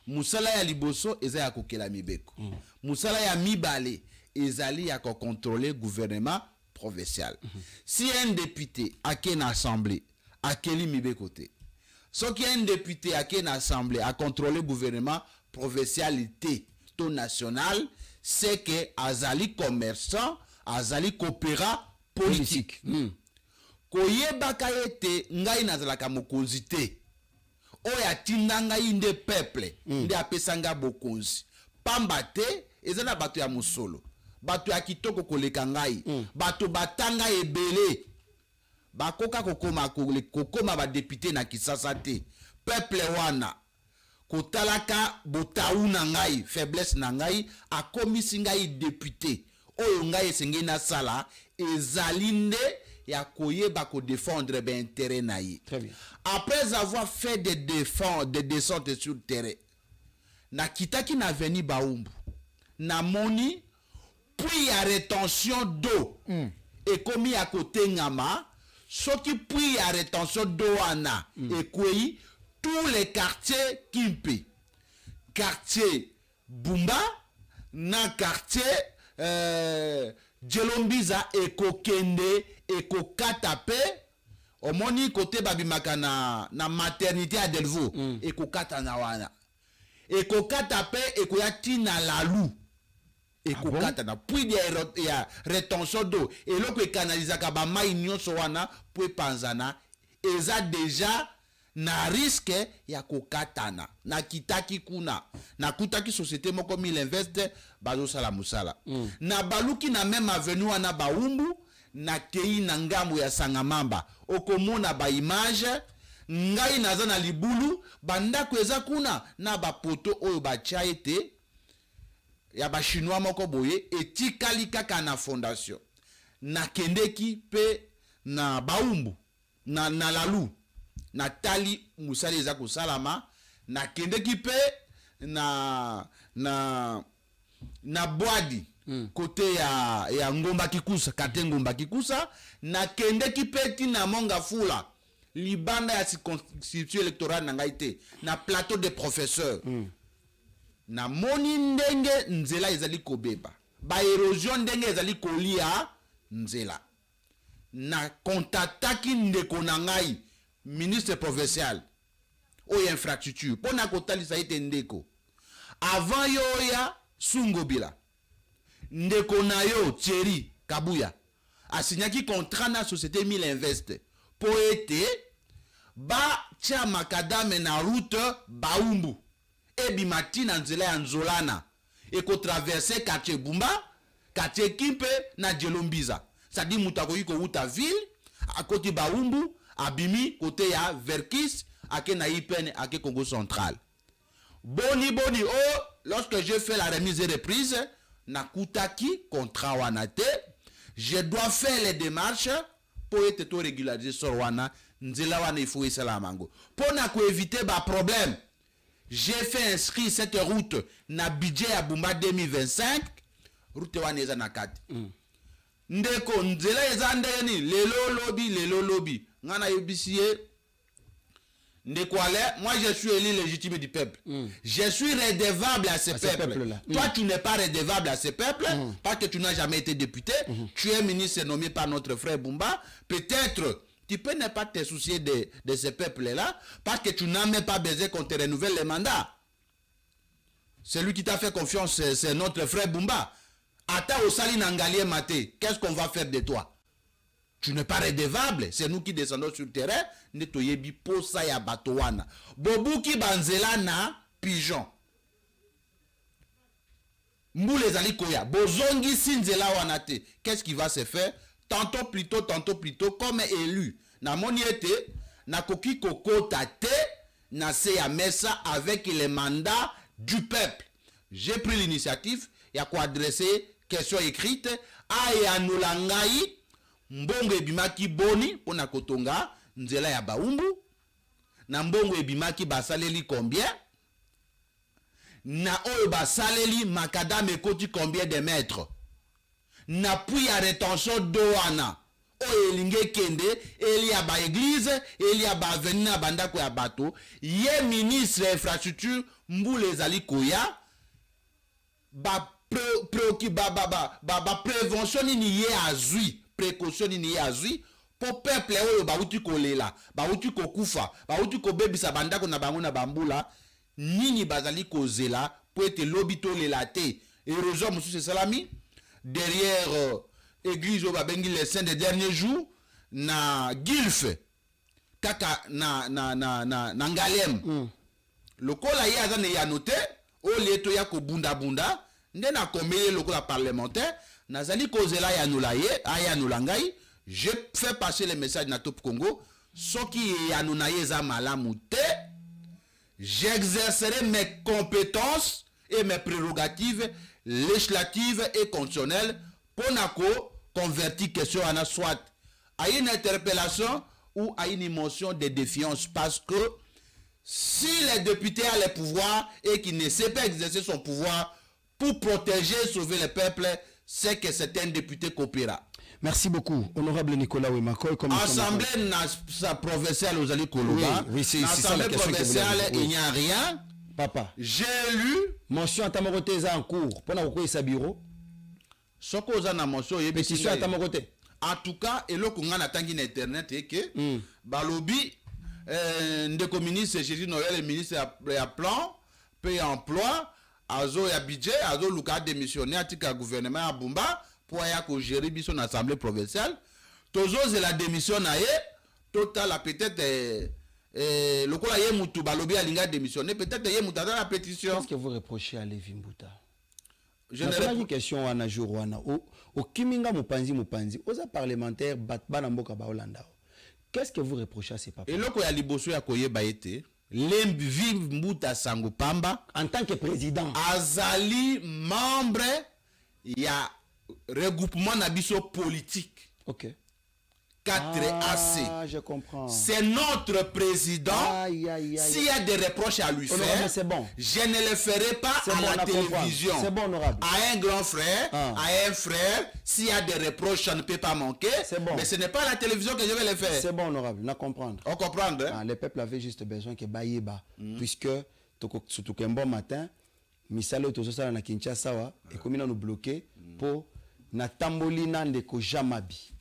L: musala ya liboso eza ya kokela mibeko musala ya mibale ezali ya ko contrôler gouvernement provincial si un député a qu'une assemblée à quel mibeko te so qui un député a qu'une assemblée à contrôler gouvernement provincialité to national c'est que azali commerçant azali coopéra politique koyebaka ete ngai nazalaka mokonzi te oyo atinda ngai nde peuple nde apesanga bokonzi pamba te eza na bato ya musolo bato ya kitoko koleka ngai bato batanga ebele bakoka kokoma ba député na Kisasa te peuple wana kotalaka botaou na ngai faiblesse na ngai akomisi ngai député oyo ngai esengeli na sala ezali nde ya koyeba ko défendre ben intérêt na ye. Après avoir fait des descentes sur le terrain na kitaki na veni baumbu na moni puis ya rétention d'eau et komi à côté ngama soki puis ya rétention d'eau ana et kwei tous les quartiers Kimpe, quartier Bumba, na quartier Djelombiza et Kokende et Kokatape, au moni côté babimaka na maternité à Delvaux et Kokata na wana. Et Kokatape et Koyati na Lalou. Et Kokata na puis il y a rétention d'eau et là que canalisaka ba mai nyonso wana pour panzana et ça déjà na risque ya kokatana na kitaki kuna na kutaki société moko mil investe bazo sala musala na baluki na même avenue wana baumbu na kei na ngambo ya Sangamamba okomona ba image ngai naza na libulu bandako eza kuna na ba poto oyo ba chaete ya ba chinois moko boye etikali kaka na fondation na kendeki pe na baumbu na lalu Natali musali eza kosalama na kendeki pe na boadi côté ya ngomba kikusa kate ngomba kikusa na kendeki pe tina monga fula libanda ya circonscription électorale na ngai te na plateau de professeurs na moni ndenge nzela ezali kobeba ba érosion ndenge ezali kolia nzela na kontataki ndeko na ngai ministre provincial ou infrastructure pour na kotalisa ite ndeko avant yoya Sungobila ndeko na yo Thierry Kabuya asignaki contrat na société Mille Invest pour ete ba tia makadame na route baumbu e bimati na nzela ya Nzolana e ko traverser quartier Bumba quartier Kimpe na Djelombiza ça dit mutakoyi ko uta ville à côté baumbu abimi côté ya Verkis ake na IPN ake Congo central boni oh lorsque je fais la remise et reprise na kutaki contrat wana te je dois faire les démarches pour être tout régularisé sur wana nzela wana il faut esala mango pour na ko éviter ba problème j'ai fait inscrire cette route na budget ya Bumba 2025 route wana eza na kati ndeko nzela eza ndeni lelo lobby ngana yobisie ndekwale moi je suis élu légitime du peuple je suis redevable à ce peuple toi tu n'es pas redevable à ce peuple parce que tu n'as jamais été député tu es ministre nommé par notre frère Bumba peut-être tu peux ne pas te soucier de ces peuples-là parce que tu n'as même pas besoin qu'on te renouvelle les mandats. Celui qui t'a fait confiance, c'est notre frère Bumba. Ata Osali Nangalie Maté, qu'est-ce qu'on va faire de toi? Tu n'es pas redevable. C'est nous qui descendons sur le terrain. Netoyebi posa ya batowana. Bobuki banzela na pigeon. Mboule zali koya. Bozongi sinzela wanate. Qu'est-ce qui va se faire? Tantôt plutôt, comme élu. Na moniete, na koki koko tate, na se ya mesa avec les mandats du peuple. J'ai pris l'initiative, il y a quoi adresser, question écrite, à Yanulangai, mbongo ebimaki boni, pona kotonga, nzela ya baumbu, na mbongo ebimaki basaleli combien, na oyo basaleli makadame ekoti combien de mètres, na puis ya rétention douana, oyo elinge kende, eli ya ba église, eli ya ba avenue na bandako ya bato, ye ministre infrastructure, mboule ezali koya, ba prévention ni ye azui, précaution ni ye azui, pour peuple oyo ba uti kolela, ba uti kokufa, ba uti kobebisa bandako na bango na bambula, nini bazali kozela, pour être lobito lelate, érosion monsieur Salami, derrière église au babengi les saints des derniers jours, na Gilf, kaka na Ngalem. Le kola ye azane ya noté, o leto ya ko bunda bunda, nde na komele le kola parlementaire, nazali kozela ya nulaye, aya nulangai, je fais passer le message na Top Congo, soki ya nunaye za malamu te, j'exercerai mes compétences et mes prérogatives législatives et constitutionnelles pour nako convertir question à soit à une interpellation ou à une motion de défiance, parce que si les députés ont le pouvoir et qu'ils ne sait pas exercer son pouvoir pour protéger et sauver le peuple, c'est que c'est un député coopéra.
C: Merci beaucoup, honorable Nicolas Wemakoy.
L: Assemblée provinciale aux Ali Koloba.
C: Oui, c'est
L: Assemblée provinciale, il n'y a rien.
C: Papa.
L: J'ai lu.
C: Motion à Tamorote en cours. Pour nous sa bureau.
L: Soko na motion
C: pétition à Tamorote.
L: En tout cas, et là qu'on a attendu internet et que balobi ndeko ministre Jésus Noël le ministre à plan, paye emploi, azo ya budget, azo luka démissionner atika gouvernement à Bumba pour ya ko gérer son assemblée provinciale. Tozo c'est la démission na ye, total peut-être le kola ye mutu balobi alinga démissionner, peut-être ye mutu dans la pétition.
C: Qu'est-ce que vous reprochez à Lévi Mbuta? Je n'ai pas une question à Najour wana au Kiminga Mupanzi aux parlementaires batba mboka ba Hollanda. Qu'est-ce que vous reprochez à ces papas?
L: Et là ko ya liboso ya koye baete Lévi Mbuta Sango Pamba
C: en tant que président
L: azali membre ya regroupement nabiso politique.
C: OK.
L: 4AC.
C: Je comprends.
L: C'est notre président. S'il y a des reproches à lui faire,
C: c'est bon.
L: Je ne le ferai pas à la télévision.
C: C'est bon, honorable.
L: À un grand frère, à un frère, s'il y a des reproches, ça ne peut pas manquer.
C: C'est bon.
L: Mais ce n'est pas à la télévision que je vais le faire.
C: C'est bon, honorable. On comprendre.
L: On comprend. Hein?
C: Le peuple avait juste besoin que Baïeba, puisque surtout qu'un bon matin, Misalo Tososala na Kinshasa, et comme il nous bloqué pour na tambolina ndeko Jamabi.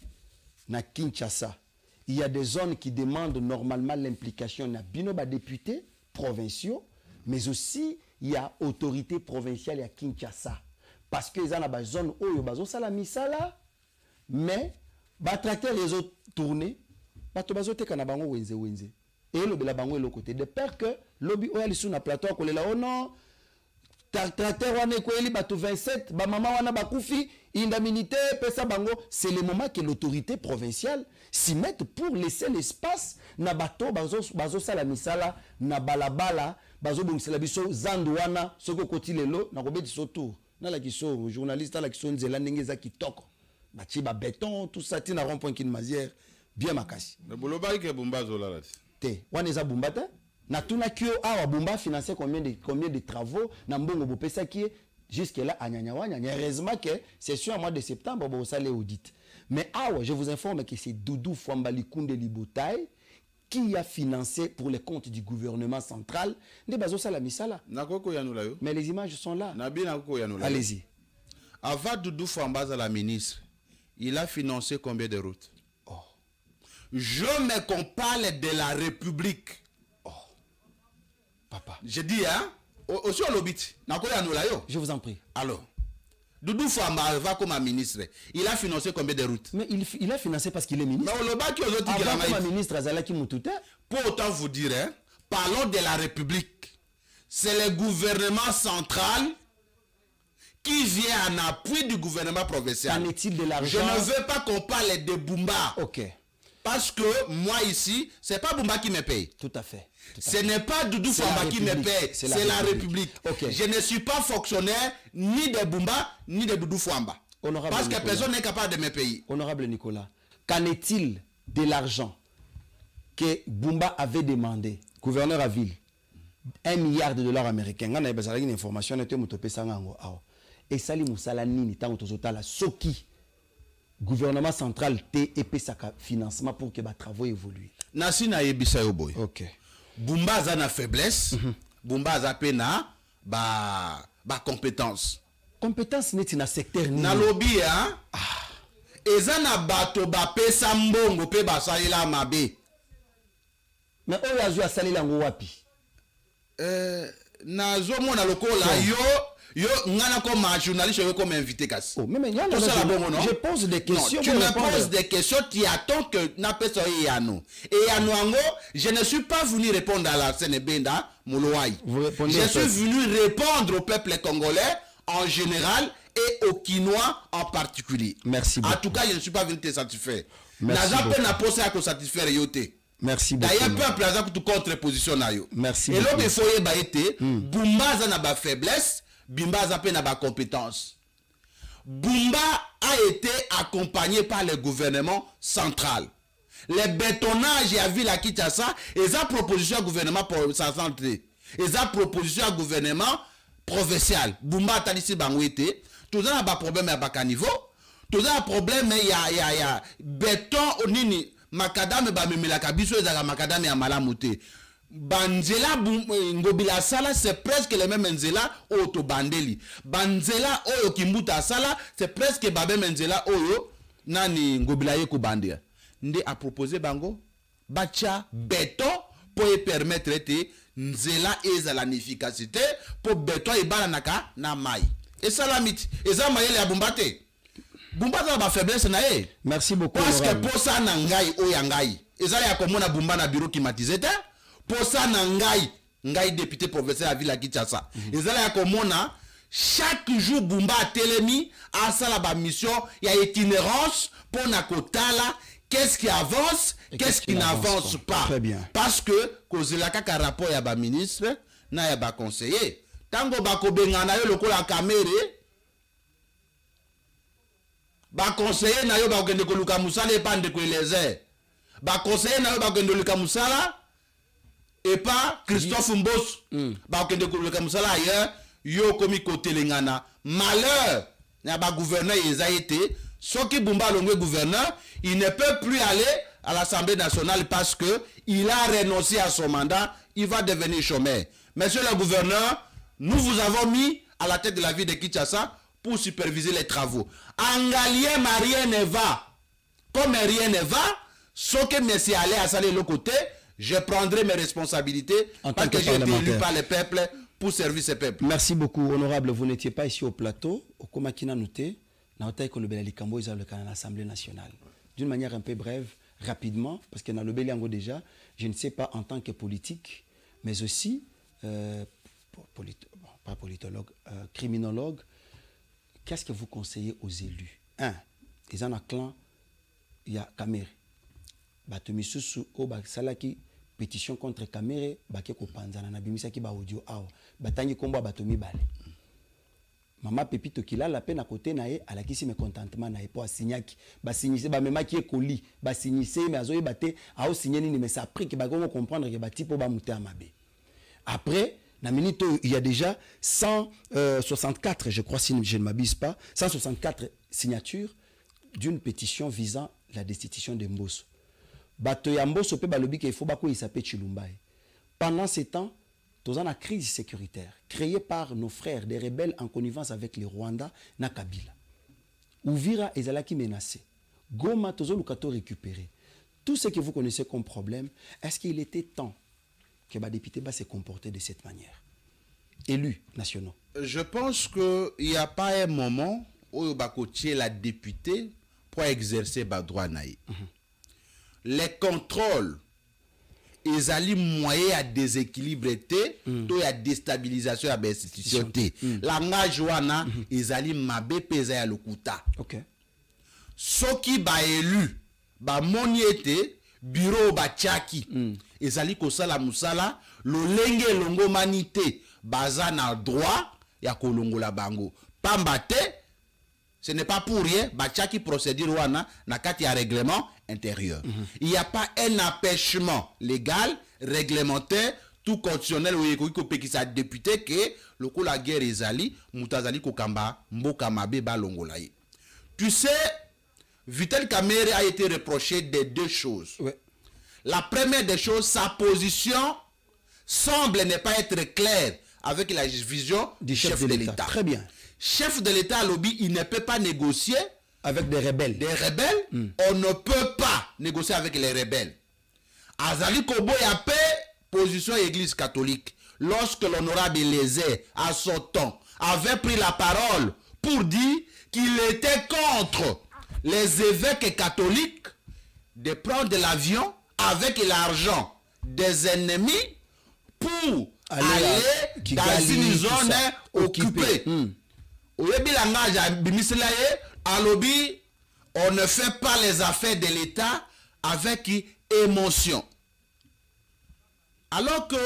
C: Na Kinshasa, il y a des zones qui demandent normalement l'implication na binoba députés provinciaux, mais aussi il y a autorité provinciale à Kinshasa. Parce que ils ont des zones où ils ont sala misala, mais ba tracteur les autres tourner, ba to bazote kana bango wenze. Et le bela bango le côté de peur que lobby oya lisu na plateau ko lela oh non tracteur wana ko eli bato 27 ba mama wana bakufi indemnité pesa bango. C'est le moment que l'autorité provinciale s'y mette pour laisser l'espace na bato bazo sala misala na balabala bazo bongisela biso zandu wana soko koti lelo na kobeti so tour na la kiso journaliste la kiso nzela ndenge za kitoko bati ba béton tout ça tina rond-point Kinmazière bien makasi
L: mais boloba ke Bumba zola
C: te wana eza Bumba te na tuna kio awa Bumba financer combien de travaux na mbongo bopesa qui jusque là à Nyanyawanya. Heureusement que c'est sûr au mois de septembre bon ça les audit. Mais awa je vous informe que c'est Doudou Fwambali Koundé Libotaï qui a financé pour les comptes du gouvernement central de bazo sala misala.
L: Nakoko yanula yo.
C: Mais les images sont là.
L: Nabi nakoko yanula.
C: Allez-y.
L: Avant Doudou Fwambali la ministre, il a financé combien de routes? Je me qu'on parle de la République.
C: Oh, papa.
L: Je dis, hein, aussi au lobit.
C: Je vous en prie.
L: Alors, Doudou Fouamba va comme un ministre. Il a financé combien de routes?
C: Mais il a financé parce qu'il est ministre.
L: Mais
C: comme ministre,
L: pour autant vous dire, hein, parlons de la République. C'est le gouvernement central qui vient en appui du gouvernement provincial.
C: Qu'en est-il de l'argent?
L: Je ne veux pas qu'on parle de Bumba.
C: Ok.
L: Parce que moi ici, c'est pas Bumba qui me paye.
C: Tout à fait.
L: Ce n'est pas Doudou Fouamba qui me paye, c'est la République.
C: Okay.
L: Je ne suis pas fonctionnaire ni de Bumba ni de Doudou Fouamba. Parce que personne n'est capable de me payer.
C: Honorable Nicolas, qu'en est-il de l'argent que Bumba avait demandé, gouverneur à ville, 1 milliard de dollars américains? On a besoin d'une information, et Sali Moussala Nini, tant que la Soki, gouvernement central, et sa financement pour que les travaux évoluent.
L: Nasina Ebisa Yoboy.
C: Ok.
L: Bumba a une faiblesse, Bumba a pena ba compétence.
C: Compétence n'est dans secteur ni.
L: Na lobby hein. Eza na bato ba pesa mbongo pe ba salila mabe.
C: Mais on a joué à salila wapi?
L: Na zo mona lokola yo ngana comme journaliste yo comme invité kasi.
C: Oh mais je pose des questions.
L: Non, tu me poses des questions, tu attends que na pesa yano. Et yano ango, je ne suis pas venu répondre à la Sénébenda Moulouaï. Je suis venu répondre au peuple congolais en général et aux Quinois en particulier.
C: Merci beaucoup.
L: En tout cas, je ne suis pas venu te satisfaire.
C: Merci beaucoup.
L: Na posé à satisfaire yote.
C: Merci beaucoup.
L: D'ailleurs, peuple a tout contre-position na yo.
C: Merci
L: beaucoup. Et
C: beaucoup.
L: l'autre il faut y été Bumba za na ba faiblesse, Bimba za pe na ba compétence. Bumba a été accompagné par le gouvernement central. Les bétonnages à ville à Kinshasa, et ça proposition au gouvernement central. Et ça proposition au gouvernement provincial. Bumba a dit bangouité. Tout ça a pas problème à bas niveau. Tout ça a problème il y a béton au nini makadame ba memela kabiso ezaka makadame ya malamuté. Banzela ngobila sala c'est presque les mêmes nzela oto bandeli. Banzela oyo kimbuta sala c'est presque babe nzela oyo nani ngobila ye ko bandia. Nde a proposé bango bacha béton pour permettre te nzela ezala efficacité pour béton ebala naka na mai. Et ça la mythe. Et ça mayele ya bumbate. Bumba za ba faiblesse na ye.
C: Merci beaucoup.
L: Parce que pour ça na ngai o ya ngai. Ezala ya komona Bumba na bureau climatisé te. Pour ça na ngai député provincial à ville à Kinshasa. Ezala ya komona chaque jour Bumba a telemi à ça la mission, il y a itinérance pour na kotala qu'est-ce qui avance, qu'est-ce qui n'avance pas.
C: Très bien.
L: Parce que kozela kaka rapport ya ba ministre na ya ba conseiller. Tango bako bengana yo lokola kamere ba conseiller na yo ba kende ko luka musala et pas de ko lezer. Ba conseiller na yo ba kende luka musala et pas Christophe Mbos. Ba kende ko luka musala ailleurs yo komi côté lengana. Malheur na ba gouverneur eza été soki Bumba longwe gouverneur, il ne peut plus aller à l'Assemblée nationale parce que il a renoncé à son mandat, il va devenir chômeur. Monsieur le gouverneur, nous vous avons mis à la tête de la ville de Kinshasa pour superviser les travaux. Angalien, rien ne va. Comme rien ne va, ce que monsieur allait à saler le côté, je prendrai mes responsabilités parce que j'ai été élu par le peuple pour servir ce peuple.
C: Merci beaucoup, honorable. Vous n'étiez pas ici au plateau. Au Komakina Noté, l'Assemblée nationale. D'une manière un peu brève, rapidement, parce que dans le Béliango déjà, je ne sais pas en tant que politique, mais aussi, pas politologue, criminologue, qu'est-ce que vous conseillez aux élus? Un, ils ont un clan, il y a Kamere. Batomisusu, Salaki, pétition contre Kamere, Bakeko Panzana, Nabimisaki ba audio awa, Batangi Komba Batomi Bale. Maman Pepito qui l'a la peine à côté nae à la qui si me contentement nae pour signaki ba signer ba même qui est colis ba signer mais azoye baté a signer ni mais ça après que ba comprendre que ba tipo ba muté amabe. Après na minute il y a déjà 164 je crois si je ne m'abuse pas 164 signatures d'une pétition visant la destitution de Mbosso. Bato ya Mbosso pe balobi qu'il faut ba ko il s'appelle Chilumba. Pendant ces temps dans une crise sécuritaire créée par nos frères, des rebelles en connivence avec les Rwandais, na Kabila. Uvira ezalaki menacé. Goma tozo lukato récupéré. tout ce que vous connaissez comme problème, est-ce qu'il était temps que les députés se comporter de cette manière? Élus nationaux.
L: Je pense qu'il n'y a pas un moment où il y a la députée pour exercer le droit. Les contrôles, ils ont moyen à déséquilibrer, à déstabilisation de l'institution. Langage, ils ont mabé pesé à l'okuta. Ceux qui sont élus, moniete, bureau bachaki, ils ont kosala musala, lolenge longo manité, baza na droit, ya kolongola bango. Pambate, ce n'est pas pour rien, bachaki procédure wana na kati ya règlement intérieur. Il n'y a pas un empêchement légal, réglementaire, tout constitutionnel ou économique qui s'est député que le coup la guerre ezali, mutazali kokamba, mboka mabe balongolaye. Tu sais, Vital Kamerhe a été reproché de deux choses. La première des choses, sa position semble ne pas être claire avec la vision du chef de l'État.
C: Très bien.
L: Chef de l'État, lobby, il ne peut pas négocier
C: avec des rebelles.
L: Des rebelles, on ne peut pas négocier avec les rebelles. Azali Kobo Yapé, position Église catholique. Lorsque l'honorable Lézé, à son temps, avait pris la parole pour dire qu'il était contre les évêques catholiques de prendre l'avion avec l'argent des ennemis pour aller dans une zone occupée. On ne fait pas les affaires de l'État avec émotion. Alors que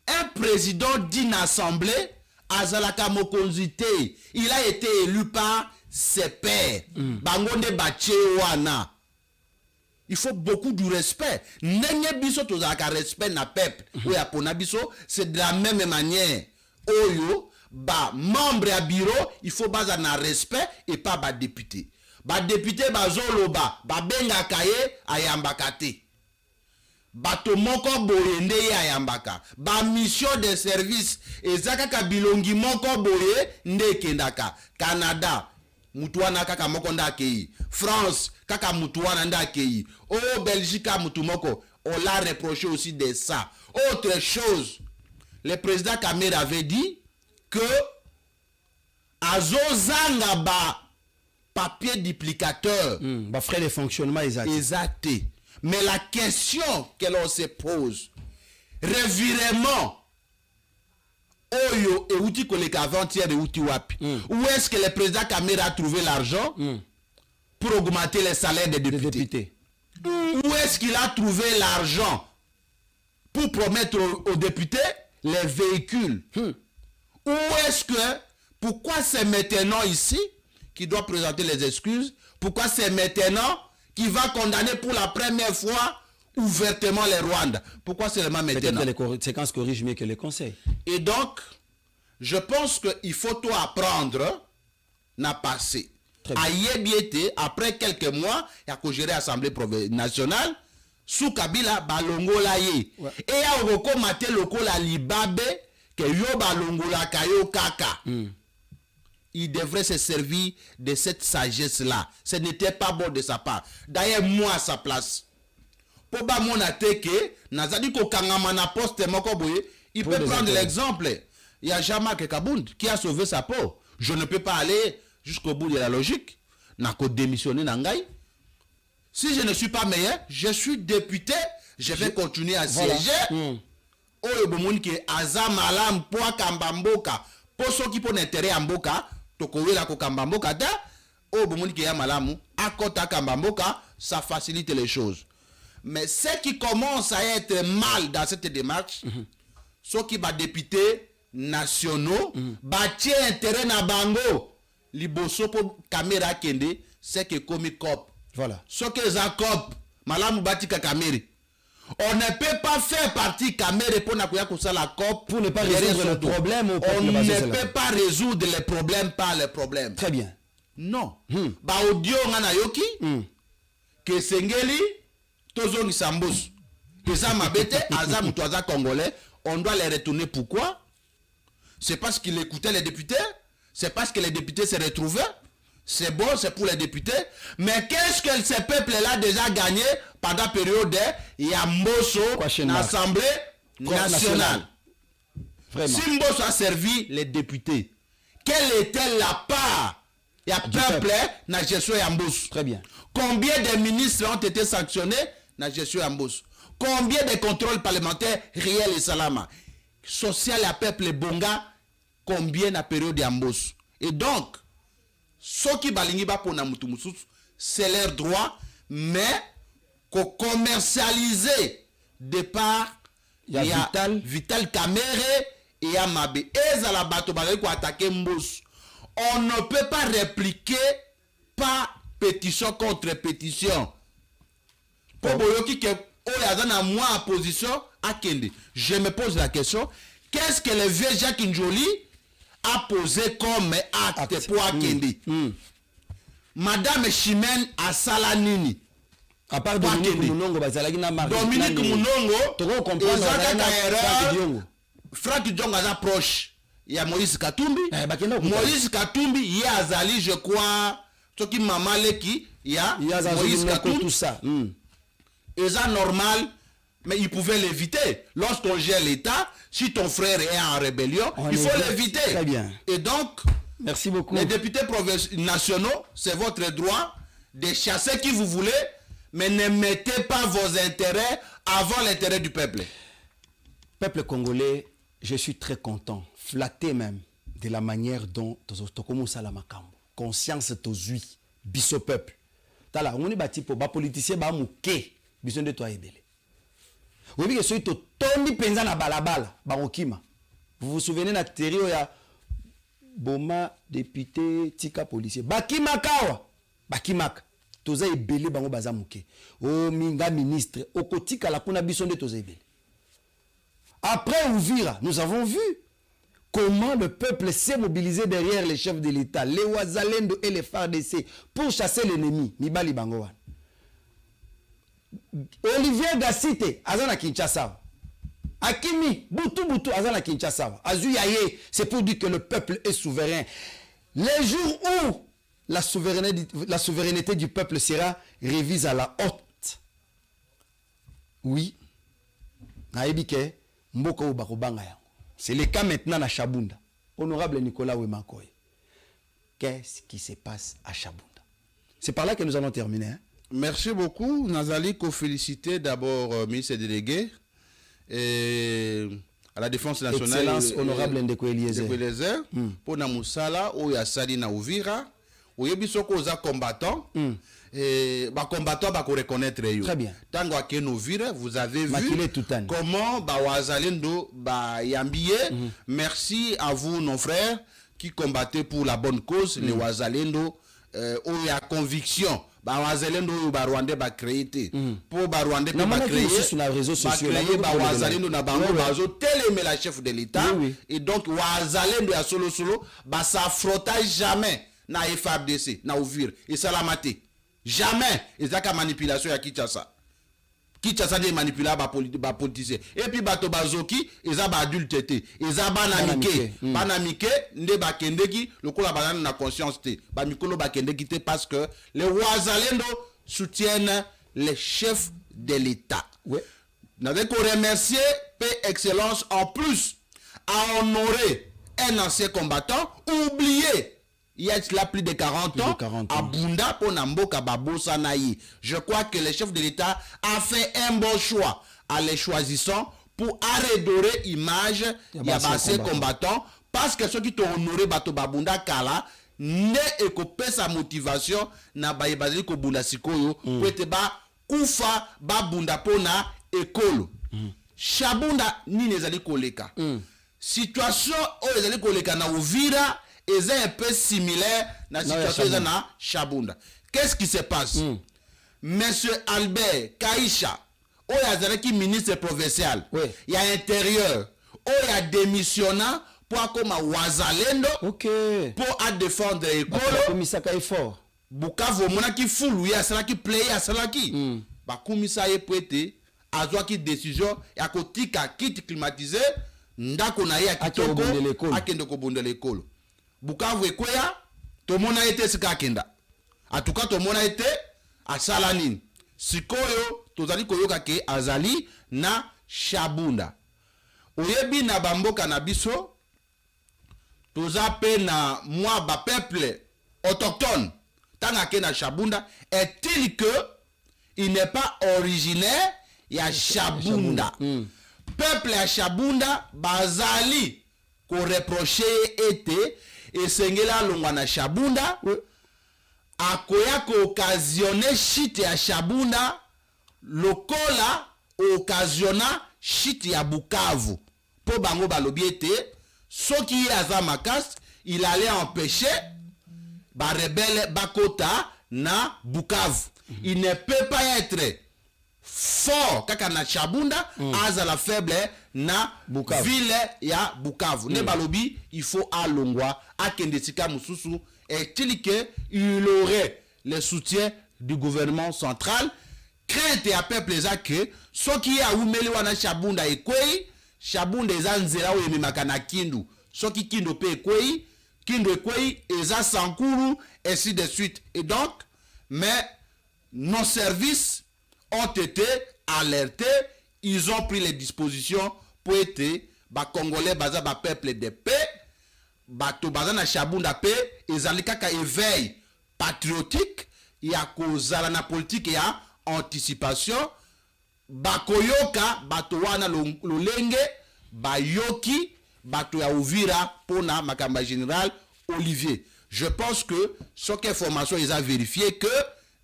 L: un président d'une assemblée, Azalaka Mokonzite, il a été élu par ses pairs. Bangonde Bachewana. Il faut beaucoup de respect. Nenye biso tozaka respect na peuple. Oya pona biso, c'est de la même manière. Oyo, ba membre à bureau, il faut baza na respect et pas ba député. Ba député bazoloba, ba benga kaye ayambakate. Bato moko boye nde ayambaka. Ba mission de service ezaka kabilongi moko boye nde kendaka. Canada mutuana kaka moko ndakei. France kaka mutuana ndakei. Oh Belgique mutumoko. On l'a reproché aussi de ça. Autre chose, le président Kamerhe avait dit que azozanga ba papier duplicateur,
C: ba frais de fonctionnement
L: exact. Mais la question que l'on se pose, revirement Oyo et outil collègue avant-hier et outil wapi. Où est-ce que le président Kamerhe a trouvé l'argent pour augmenter les salaires des députés? Où est-ce qu'il a trouvé l'argent pour promettre aux députés les véhicules? Où est-ce que, pourquoi c'est maintenant ici qui doit présenter les excuses? Pourquoi c'est maintenant qui va condamner pour la première fois ouvertement les Rwandais? Pourquoi seulement maintenant?
C: Les conséquences corrigent mieux que les conseils.
L: Et donc, je pense qu'il faut tout apprendre n'a passé. À Yebiete, après quelques mois, il y a que gérer l'Assemblée nationale, sous Kabila, balongola ye. Et il y a encore maté loko la libabe, que yo balongola kayo kaka. Il devrait se servir de cette sagesse-là. Ce n'était pas bon de sa part. D'ailleurs, moi à sa place, pour ba mon ateke, nazadi ko kangamana poste moko boye, il peut prendre l'exemple. Il y a Jean-Marc Kabound qui a sauvé sa peau. Je ne peux pas aller jusqu'au bout de la logique. Nako démissionner nangai. Si je ne suis pas meilleur, je suis député, je vais continuer à siéger. Oyo bomoni ke azamalam po kambamboka. Po soki po n'intérêt amboka, tokowela ko kambamboka da. Oyo bomoni ke ya malamu, akota kambamboka, ça facilite les choses. Mais ce qui commence à être mal dans cette démarche, ceux qui va députés nationaux, bâtir intérêt na bango, liboso po Kamerhe kende, c'est que comme cop.
C: Voilà.
L: Ce que les cop, malamu batika Kamerhe. On ne peut pas faire partie Kamerhe pour la COP
C: pour ne pas résoudre le problème.
L: On ne peut pas résoudre les problèmes par les problèmes.
C: Très bien.
L: Non. Ba audio ngana yoki que Sengeli tozongi sambus. Que ça mabete aza mutoaza congolais, on doit les retourner. Pourquoi? C'est parce qu'il écoutait les députés? C'est parce que les députés se retrouvaient? c'est bon, c'est pour les députés. Mais qu'est-ce que ce peuple-là déjà gagné pendant la période de Yamboso, l'Assemblée nationale? Si Mboso a servi les députés, quelle était la part du peuple dans la gestion Yamboso?
C: Très bien.
L: Combien de ministres ont été sanctionnés dans la gestion Yamboso? Combien de contrôles parlementaires réels et salama? Social et peuple Bonga, combien dans la période Yamboso? Et donc, ceux qui balingi ba pona mutu mususu, c'est leur droit, mais qu'on commercialiser de part il y a Vital Kamere et ya Mabe et za la bato bazali ko attaquer Mboso. On ne peut pas répliquer par pétition contre pétition. Pour boyoki que oyazana moi en position à Kende. Je me pose la question, qu'est-ce que le vieux Jacques Njoli a posé comme acte pour Akende? Madame Chimène a Salanini.
C: À part Dominique Mounongo,
L: Dominique Mounongo, Franck Diongo a proche. Il y a Moïse Katumbi. Moïse Katumbi, il y a Azali, je crois. Ce qui m'a mal qui, il y a Moïse Katumbi. Tout ça. Et ça normal, mais il pouvait l'éviter. Lorsqu'on gère l'État, si ton frère est en rébellion, il faut l'éviter.
C: Très bien.
L: Et donc,
C: merci beaucoup.
L: Les députés nationaux, c'est votre droit de chasser qui vous voulez, mais ne mettez pas vos intérêts avant l'intérêt du peuple.
C: Peuple congolais, je suis très content, flatté même de la manière dont conscience tozui, biso peuple. Tala, on est bâti pour les politiciens, ba mouké, besoin de toi ebele. Vous voyez que ce to tondi penza na balabala, barokima. Vous vous souvenez de la théorie où il y a Boma, député, tika policier. Bakima kawa, bakimaka. Toza ebele bango baza mouké. Oh minga ministre, okotika la pona besoin de toza ebele. Après Ouvira, nous avons vu comment le peuple s'est mobilisé derrière les chefs de l'État, les Ouazalendo et les FARDC, pour chasser l'ennemi. Mibali Bangowan. Olivier Gassite, Azana Kinshasa. Akimi, Boutou, Azana Kinshasa. Azuyaye, c'est pour dire que le peuple est souverain. Les jours où la souveraineté du peuple sera révise à la haute. Oui. Naebike. C'est le cas maintenant à Chabunda. Honorable Nicolas Wemakoy. Qu'est-ce qui se passe à Chabunda? C'est par là que nous allons terminer. Hein?
L: Merci beaucoup. Nous allons féliciter d'abord ministre délégué et à la défense nationale.
C: Excellence honorable Ndeko Eliezer.
L: Pour Namusala, où il y a Salina Ouvira, où il y a des combattants. Et les combattants vont reconnaître.
C: Très bien.
L: Tant que nous vous avez vu comment Wazalendo Yambiye. Merci à vous, nos frères, qui combattez pour la bonne cause, les Wazalendo, où il y a conviction. Wazalendo Rwandais va créer. Pour Rwandais va créer
C: sur les réseaux sociaux.
L: Wazalendo na bango bazo télémé la chef de l'État. Et donc Wazalendo ya solo ça s'affronta jamais na FARDC, na Ouvir et Salamate. Jamais ils ont manipulation à Kinshasa. Kinshasa des manipulable par politiciens. Et puis bato bazoki ils ont adulteté, ils ont banamike, nde bakendeki le kola banana na conscience té. Ba mikolo bakendeki té parce que les Ouazalendo soutiennent les chefs de l'État. Ouais. Nous avons remercié Paix Excellence en plus à honorer un ancien combattant oublié. Il y a cela plus de 40 ans, à Bunda pour Namboka Babosa Naï. Je crois que le chef de l'État a fait un bon choix en les choisissant pour redorer l'image de ces combattants. Parce que ceux qui t'ont honoré Bato Babunda Kala, ne écopé sa motivation, n'a pas basé ko Bunda Sikoyo, pour être ba Koufa Babunda Pona Ekolo. Chabunda ni nezali koleka. Situation où les ali koleka na Uvira, est un peu similaire à la situation de Chabunda. Qu'est-ce qui se passe? Monsieur Albert Kaïcha, il y a qui ministre provincial, il y a intérieur, il y a démissionnant pour comme Wazalendo, pour défendre l'école. Bukavu mona ki fulu ya sala ki play ya sala ki. Ba komisa ye prêté azwa ki décision ya kotika kit climatisé ndako na ye akitoko akende ko bonde l'école. Bukavu ekweya tout le monde a été Sikakenda. En tout cas, tout le monde a été à Salanine. Sikoyo, tozali koyoka ke azali na Shabunda. Oyebi na bamboka na biso, tozape na moi ba peuple autochtone. Tanga ke na Shabunda, est-il que il n'est pas originaire ya Shabunda. Peuple ya Shabunda bazali ko reprocher ete et sengela longwa na Shabunda akoya ko occasionner shit ya Shabunda lokola occasionna shit ya Bukavu po bango balobi ete soki aza makas il allait empêcher ba rebelle bakota na Bukavu. Il ne peut pas être fort kaka na Shabunda aza la faible na Bukavu. Ville ya Bukavu. Ne balobi il faut alongwa akende sika mususu est-il que il aurait le soutien du gouvernement central. Crainte ya peuple za que soki ya umeli wana Shabunda ekwei Shabunda eza nzela o yememaka na Kindu soki Kindu pe ekwei Kindu ekwei eza Sankuru ainsi de suite. Et donc mais nos services ont été alertés, ils ont pris les dispositions pour être ba Congolais baza ba peuple de paix, bato baza na Shabunda paix, ezali kaka éveil patriotique, ya kozala na politique ya anticipation, bakoyoka bato wana lolenge, bayoki bato ya Uvira pona makamba général Olivier. Je pense que cette information ils ont vérifié que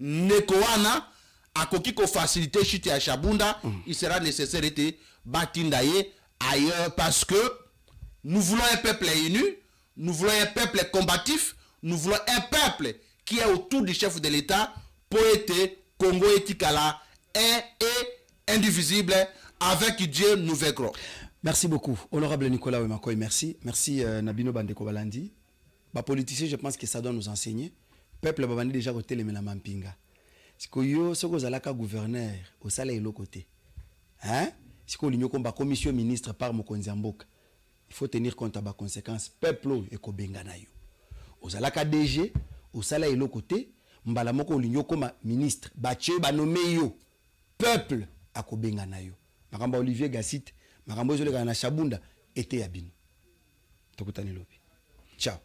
L: Nekoana a koki ko faciliter chute à Shabunda, il sera nécessaire de batindaye ailleurs parce que nous voulons un peuple uni, nous voulons un peuple combatif, nous voulons un peuple qui est autour du chef de l'État pour être Congo etikala un et indivisible avec Dieu nous vaincrons.
C: Merci beaucoup, honorable Nicolas Wemakoy, merci. Merci Nabino Bandeko Balandi. Les politiciens, je pense que ça doit nous enseigner. Le peuple va déjà côté les mena mampinga. Si vous êtes gouverneur, au salaire de l'autre côté. Hein? Si vous êtes comme commission ministre par Mokonziamboka, il faut tenir compte des conséquences. Peuple et kobenga na yo. Au salaire DG, au salaire de l'autre côté, mbala moko l'union comme ministre, bache ba nommé yo. Peuple a kobenga na yo. Makamba Olivier Gassit, makambo zo le na Shabunda était yabino. Tokutani lobi. Ciao.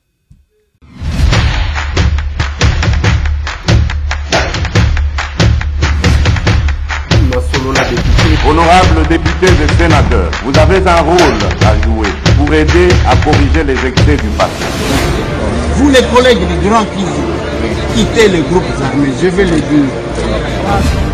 A: Honorables députés et sénateurs, vous avez un rôle à jouer pour aider à corriger les excès du passé.
B: Vous les collègues du Grand Kivu, quittez les groupes armés, je vais le dire.